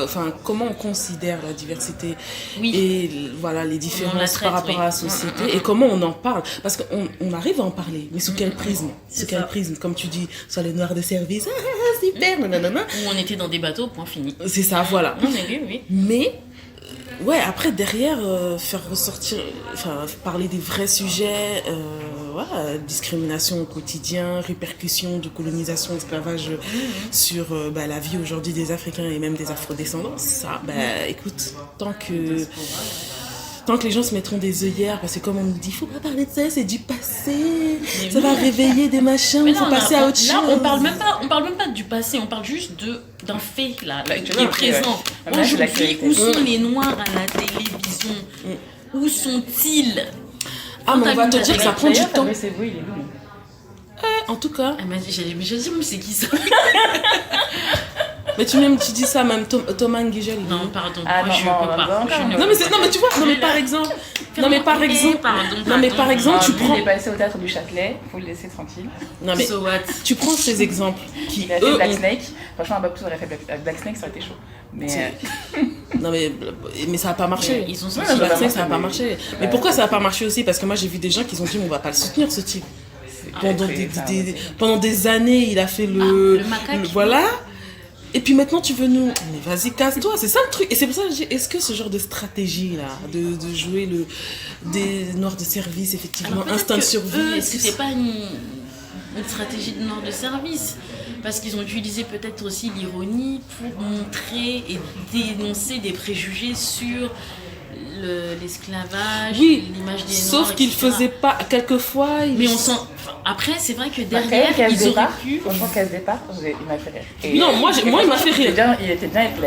on considère la diversité et voilà les différences par rapport à la société et comment on en parle. Parce qu'on arrive à en parler, mais sous quel prisme? Sous quel prisme? Comme tu dis, sur les noirs de service, super, nanana. Où on était dans des bateaux, point fini. C'est ça, voilà. Oui. Mais ouais, après derrière faire ressortir, parler des vrais sujets, discrimination au quotidien, répercussions de colonisation, esclavage sur la vie aujourd'hui des Africains et même des Afro-descendants, ça, écoute, tant que les gens se mettront des œillères, parce que comme on nous dit, faut pas parler de ça, c'est du passé, ça va réveiller des machins, il faut passer à autre chose. Là, on parle même pas du passé, on parle juste d'un fait là, qui est présent. Aujourd'hui, où sont les Noirs à la télévision? Où sont-ils? Ah, mais on va te dire que ça prend du temps. C'est vous, il est où? En tout cas. Elle m'a dit, mais c'est qui ça? Mais tu dis ça même Thomas Nguigel. Non, pardon, je peux pas. Non mais tu vois, par exemple, tu prends. Il est passé au théâtre du Châtelet, faut le laisser tranquille. Non mais tu prends ces exemples qui il a fait Black Snake. Franchement, Babou aurait fait Black Snake, ça aurait été chaud. Mais non mais ça a pas marché. Ils ont Black Snake, ça a pas marché. Mais pourquoi ça a pas marché aussi? Parce que moi j'ai vu des gens qui ont dit on va pas le soutenir ce type. Pendant des années, il a fait le voilà. Et puis maintenant tu veux nous... Mais vas-y, casse-toi, c'est ça le truc. Et c'est pour ça que je dis, est-ce que ce genre de stratégie là, de jouer des noirs de service, effectivement, instinct de survie... C'était pas une stratégie de noirs de service, parce qu'ils ont utilisé peut-être aussi l'ironie pour montrer et dénoncer des préjugés sur l'esclavage, l'image des noirs, sauf qu'ils faisaient pas, quelquefois... Mais on sent... Après, c'est vrai que derrière, ils auraient pu... Franchement, casse départ, il m'a fait rire. Non, moi il m'a fait rire. Il a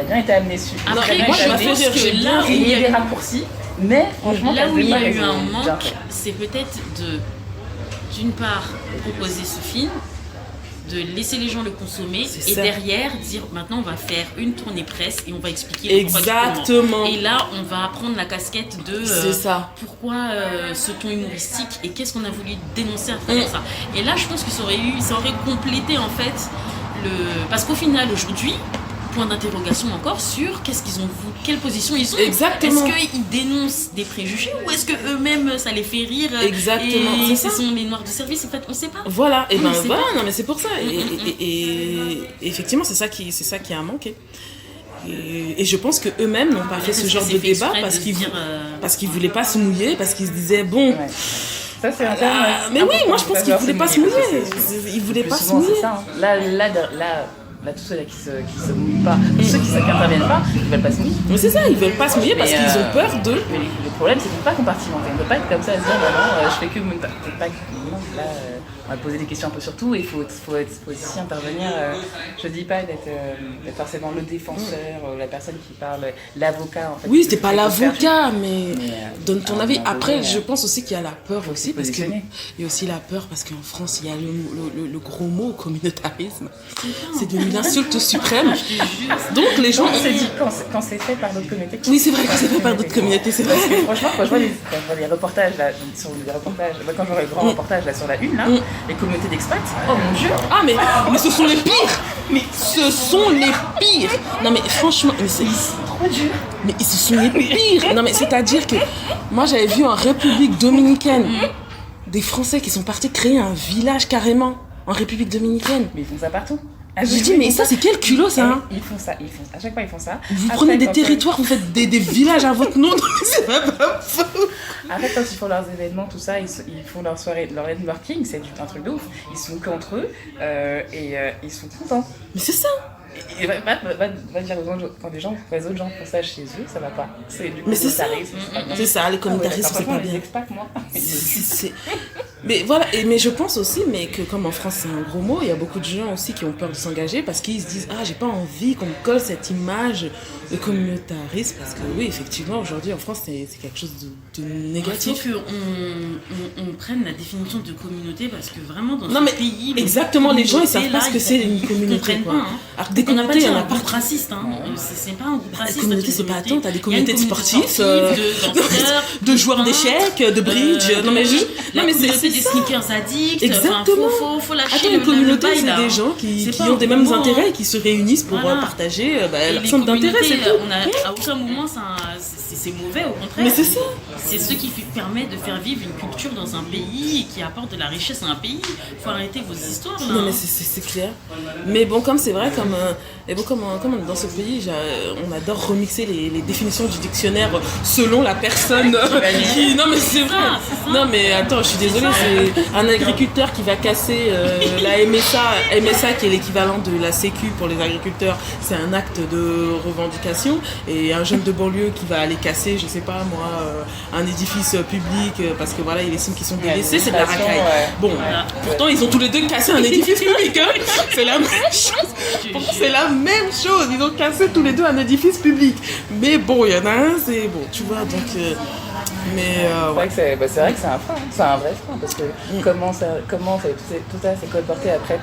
bien été amené dessus. Après, moi, je pense que là où il y a des raccourcis, mais franchement, là où il y a eu un manque, c'est peut-être d'une part, proposer ce film, de laisser les gens le consommer et derrière dire maintenant on va faire une tournée presse et on va expliquer exactement. Et là on va prendre la casquette de pourquoi ce ton humoristique et qu'est-ce qu'on a voulu dénoncer à travers ça. Et là je pense que ça aurait complété en fait parce qu'au final aujourd'hui point d'interrogation encore sur qu'est-ce qu'ils ont, quelle position ils ont. Exactement. Est-ce qu'ils dénoncent des préjugés ou est-ce que eux-mêmes ça les fait rire? Exactement. Et ce sont les noirs du service, en fait, on sait pas. Voilà, et ben On sait voilà, pas. non mais c'est pour ça. Et effectivement, c'est ça qui a manqué. Et je pense que eux-mêmes n'ont pas fait ce genre de débat parce qu'ils voulaient pas se mouiller, parce qu'ils se disaient bon. Ouais. Ça, c'est un terme. Mais oui, moi je pense qu'ils voulaient pas se mouiller. Ils voulaient pas se mouiller. C'est ça, hein. Là, tous ceux-là qui se mouillent pas, tous ceux qui n'interviennent pas, ils veulent pas se mouiller. Mais c'est ça, ils veulent pas se mouiller parce qu'ils ont peur de. Mais le problème, c'est qu'on ne peut pas compartimenter. On ne peut pas être comme ça et se dire, bah non, je fais que. Peut-être pas que. Non, là, on va poser des questions un peu sur tout et il faut aussi intervenir. Je dis pas d'être forcément le défenseur, la personne qui parle, l'avocat en fait. Oui, c'était pas l'avocat, mais donne ton à un avis. moment Après, donné, je pense aussi qu'il y a la peur aussi, parce qu'il positionner. y a aussi la peur parce qu'en France, il y a le gros mot communautarisme. C'est devenu l'insulte suprême. Donc les gens. On s'est dit quand c'est fait par d'autres communautés. Oui, c'est vrai que c'est fait par d'autres communautés, c'est vrai. Parce que franchement, quand je vois les reportages là, sur les reportages, quand je vois les grands reportages là sur la une là, les communautés d'expats, oh mon dieu. Ah mais ce sont les pires. Mais ce sont les pires. Non mais franchement, mais c'est Trop dur. mais ce sont les pires. Non mais c'est-à-dire que moi j'avais vu en République dominicaine des Français qui sont partis créer un village carrément en République dominicaine. Mais ils font ça partout. J'ai dit mais ça c'est quel culot ça hein. Ils font ça, à chaque fois ils font ça. Vous Après, prenez des quand territoires, vous faites des villages à votre nom, c'est pas faux. Après, quand ils font leurs événements, tout ça, ils font leur soirée, leur networking, c'est un truc de ouf. Ils sont qu'entre eux et ils sont contents. Mais c'est ça. Et va dire aux autres, quand les autres gens font ça chez eux, ça va pas. C'est du Mais c'est ça. communautarisme, pas bien. C'est ça, les communautarismes, c'est pas les bien. expats, moi. Mais voilà, mais je pense aussi, mais que comme en France c'est un gros mot, il y a beaucoup de gens aussi qui ont peur de s'engager parce qu'ils se disent ah j'ai pas envie qu'on me colle cette image de communautarisme parce que oui effectivement aujourd'hui en France c'est quelque chose de négatif. Il faut qu'on prenne la définition de communauté parce que vraiment dans Non ce mais pays exactement les gens ils savent pas ce que c'est une communauté quoi. Hein. Alors des On n'a pas communautés dit il y en un a groupe partout. raciste, hein. C'est pas un groupe La raciste. communauté c'est pas attends, t'as des communautés de Il y a une sportifs, communauté de danseurs, de joueurs d'échecs, de bridge. Non mais juste, la non mais communauté c'est des ça. sneakers addicts. Exactement. Enfin, faut lâcher Attends, une communauté, le bail, c'est là. des gens qui C'est pas ont un des gros mêmes mot, intérêts hein. et qui se réunissent pour Voilà. partager Et leur les centre d'intérêt, c'est communautés, tout. on a à aucun moment c'est mauvais, au contraire. Mais c'est ça. C'est ce qui permet de faire vivre une culture dans un pays et qui apporte de la richesse à un pays. Faut arrêter vos histoires là. Non mais c'est clair. Mais bon comme c'est vrai comme dans ce pays on adore remixer les définitions du dictionnaire selon la personne qui non mais c'est vrai. Non mais attends je suis désolée c'est un agriculteur qui va casser la MSA qui est l'équivalent de la Sécu pour les agriculteurs, c'est un acte de revendication et un jeune de banlieue qui va aller casser je sais pas moi un édifice public parce que voilà il estime qu'ils sont délaissés, c'est de la racaille. Bon pourtant ils ont tous les deux cassé un édifice public hein. C'est la même chose. C'est la même chose, ils ont cassé tous les deux un édifice public. Mais bon, il y en a un, c'est bon, tu vois, donc... ouais. C'est vrai que c'est un frein, c'est un vrai frein, parce que comment tout ça s'est colporté après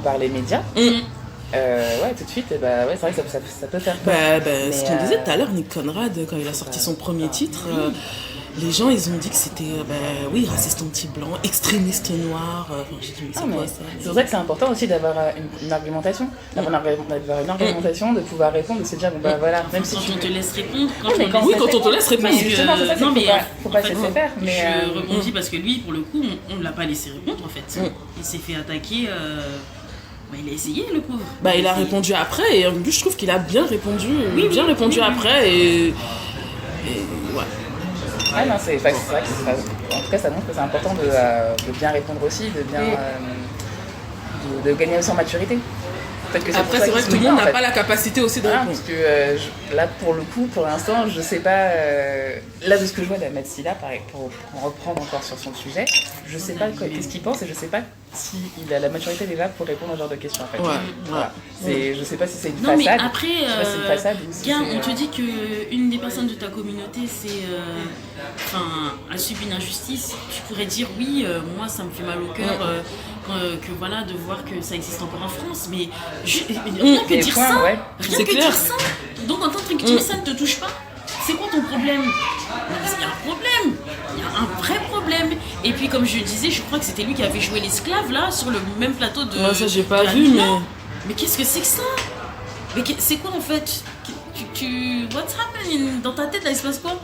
par les médias. Ouais, tout de suite, c'est vrai que ça peut faire peur. Ce qu'on disait tout à l'heure, Nick Conrad, quand il a sorti son premier titre, les gens, ils ont dit que c'était, raciste anti-blanc, extrémiste noir. J'ai dit, mais c'est quoi ça? C'est pour ça que c'est important aussi d'avoir une argumentation, de pouvoir répondre, de se dire, bon bah voilà, même si quand on te laisse répondre, quand on te laisse répondre. Justement, c'est ça qu'il faut pas se laisser faire. Je rebondis parce que lui, pour le coup, on ne l'a pas laissé répondre en fait. Il s'est fait attaquer. Il a essayé le pauvre. Il a répondu après et en plus je trouve qu'il a bien répondu, répondu après et ouais. Ah non, c'est vrai que en tout cas ça montre que c'est important de bien répondre aussi, de gagner aussi en maturité. Après c'est vrai que tout le monde n'a pas la capacité aussi de répondre. Parce que là pour le coup, pour l'instant, je sais pas, là de ce que je vois d'Ahmed Silla, pareil, pour reprendre encore sur son sujet, je sais pas qu'est-ce qu'il pense et je sais pas s'il a la maturité déjà pour répondre à ce genre de questions en fait. Voilà. Je sais pas si c'est une façade. Non mais après, c'est une façade ou si on te dit qu'une des personnes de ta communauté a subi une injustice, tu pourrais dire oui, moi ça me fait mal au cœur de voir que ça existe encore en France, mais rien que dire ça, dire ça, donc en tant que victime ça ne te touche pas. C'est quoi ton problème? Il y a un problème, il y a un vrai problème. Et puis comme je disais, je crois que c'était lui qui avait joué l'esclave là sur le même plateau de. Moi ça j'ai pas vu mais qu'est-ce que c'est que ça? Mais c'est quoi en fait? What's happening? Dans ta tête là, il se passe quoi?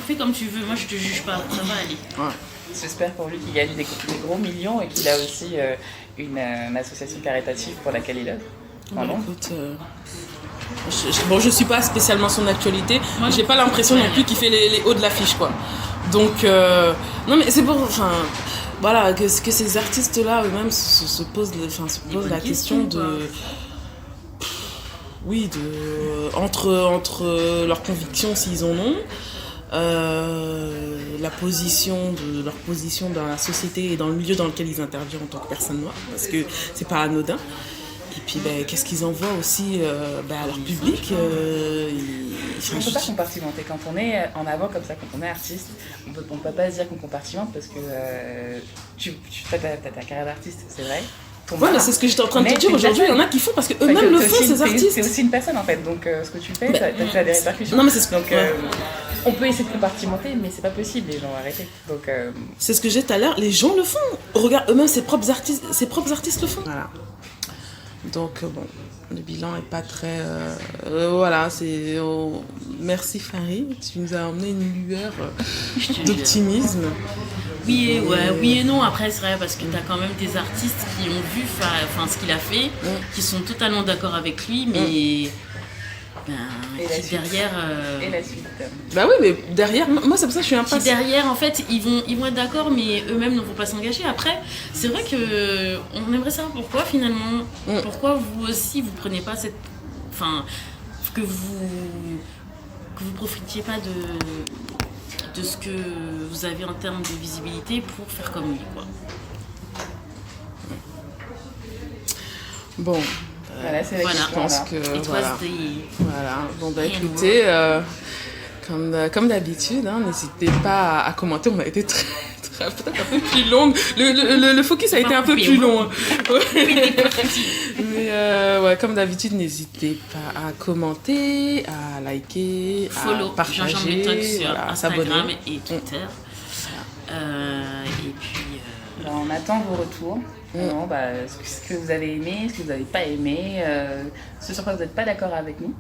Fais comme tu veux, moi je te juge pas, ça va aller. Ouais. J'espère pour lui qu'il gagne des gros millions et qu'il a aussi une association caritative pour laquelle il œuvre. Bon, écoute, je suis pas spécialement son actualité, mais j'ai pas l'impression non plus qu'il fait les hauts de l'affiche, quoi. Donc, non mais c'est pour, enfin, voilà, que ces artistes-là eux-mêmes se posent la question de... Oui, entre leurs convictions s'ils en ont, leur position dans la société et dans le milieu dans lequel ils interviennent en tant que personnes noires, parce que c'est pas anodin. Et puis qu'est-ce qu'ils envoient aussi à leur public. On ne peut pas compartimenter. Quand on est en avant comme ça, quand on est artiste, on ne peut pas se dire qu'on compartimente parce que tu as ta carrière d'artiste, c'est vrai. Ouais, mais c'est ce que j'étais en train de te dire aujourd'hui. Il y en a qui font parce qu'eux-mêmes le font, ces artistes. C'est aussi une personne en fait, donc ce que tu fais, ça a des répercussions. Non, mais c'est ce que... Donc on peut essayer de compartimenter, mais c'est pas possible, les gens vont arrêter. Donc, c'est ce que j'ai dit tout à l'heure, les gens le font. Regarde, eux-mêmes, ses propres artistes le font. Voilà. Donc bon, le bilan est pas très... voilà, c'est... merci Farid, tu nous as emmené une lueur d'optimisme. Oui et non, après c'est vrai parce que t'as quand même des artistes qui ont vu ce qu'il a fait, qui sont totalement d'accord avec lui, mais qui derrière... Et la suite. Bah oui, mais derrière, moi c'est pour ça que je suis impatiente. Qui derrière, en fait, ils vont être d'accord, mais eux-mêmes ne vont pas s'engager. Après, c'est vrai que on aimerait savoir pourquoi finalement, pourquoi vous aussi vous prenez pas cette... Enfin, que vous profitiez pas de ce que vous avez en termes de visibilité pour faire comme lui, quoi. Bon, voilà, c'est la je pense que voilà. Bon écoutez, comme d'habitude, hein, n'hésitez pas à commenter. On a été peut-être un peu plus longue. Le focus a été un peu plus long. Mais comme d'habitude, n'hésitez pas à commenter, à liker, follow, à partager, sur à Instagram s'abonner et Twitter. Et puis on attend vos retours. Non, ce que vous avez aimé, ce que vous n'avez pas aimé, ce sur quoi vous n'êtes pas d'accord avec nous.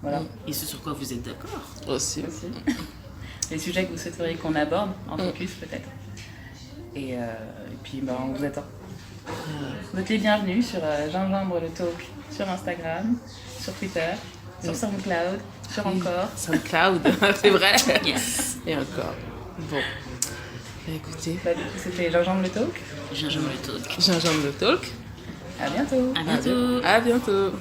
Voilà. Et ce sur quoi vous êtes d'accord aussi. Les sujets que vous souhaiteriez qu'on aborde en focus peut-être. Et puis on vous attend. Vous êtes les bienvenus sur Gingembre le Talk sur Instagram, sur Twitter, sur SoundCloud, sur Encore. SoundCloud, c'est vrai. Yes. Et encore. Bon. Écoutez. Du coup, c'était Gingembre le Talk. Gingembre le Talk. Gingembre le Talk. À bientôt. À bientôt. À bientôt.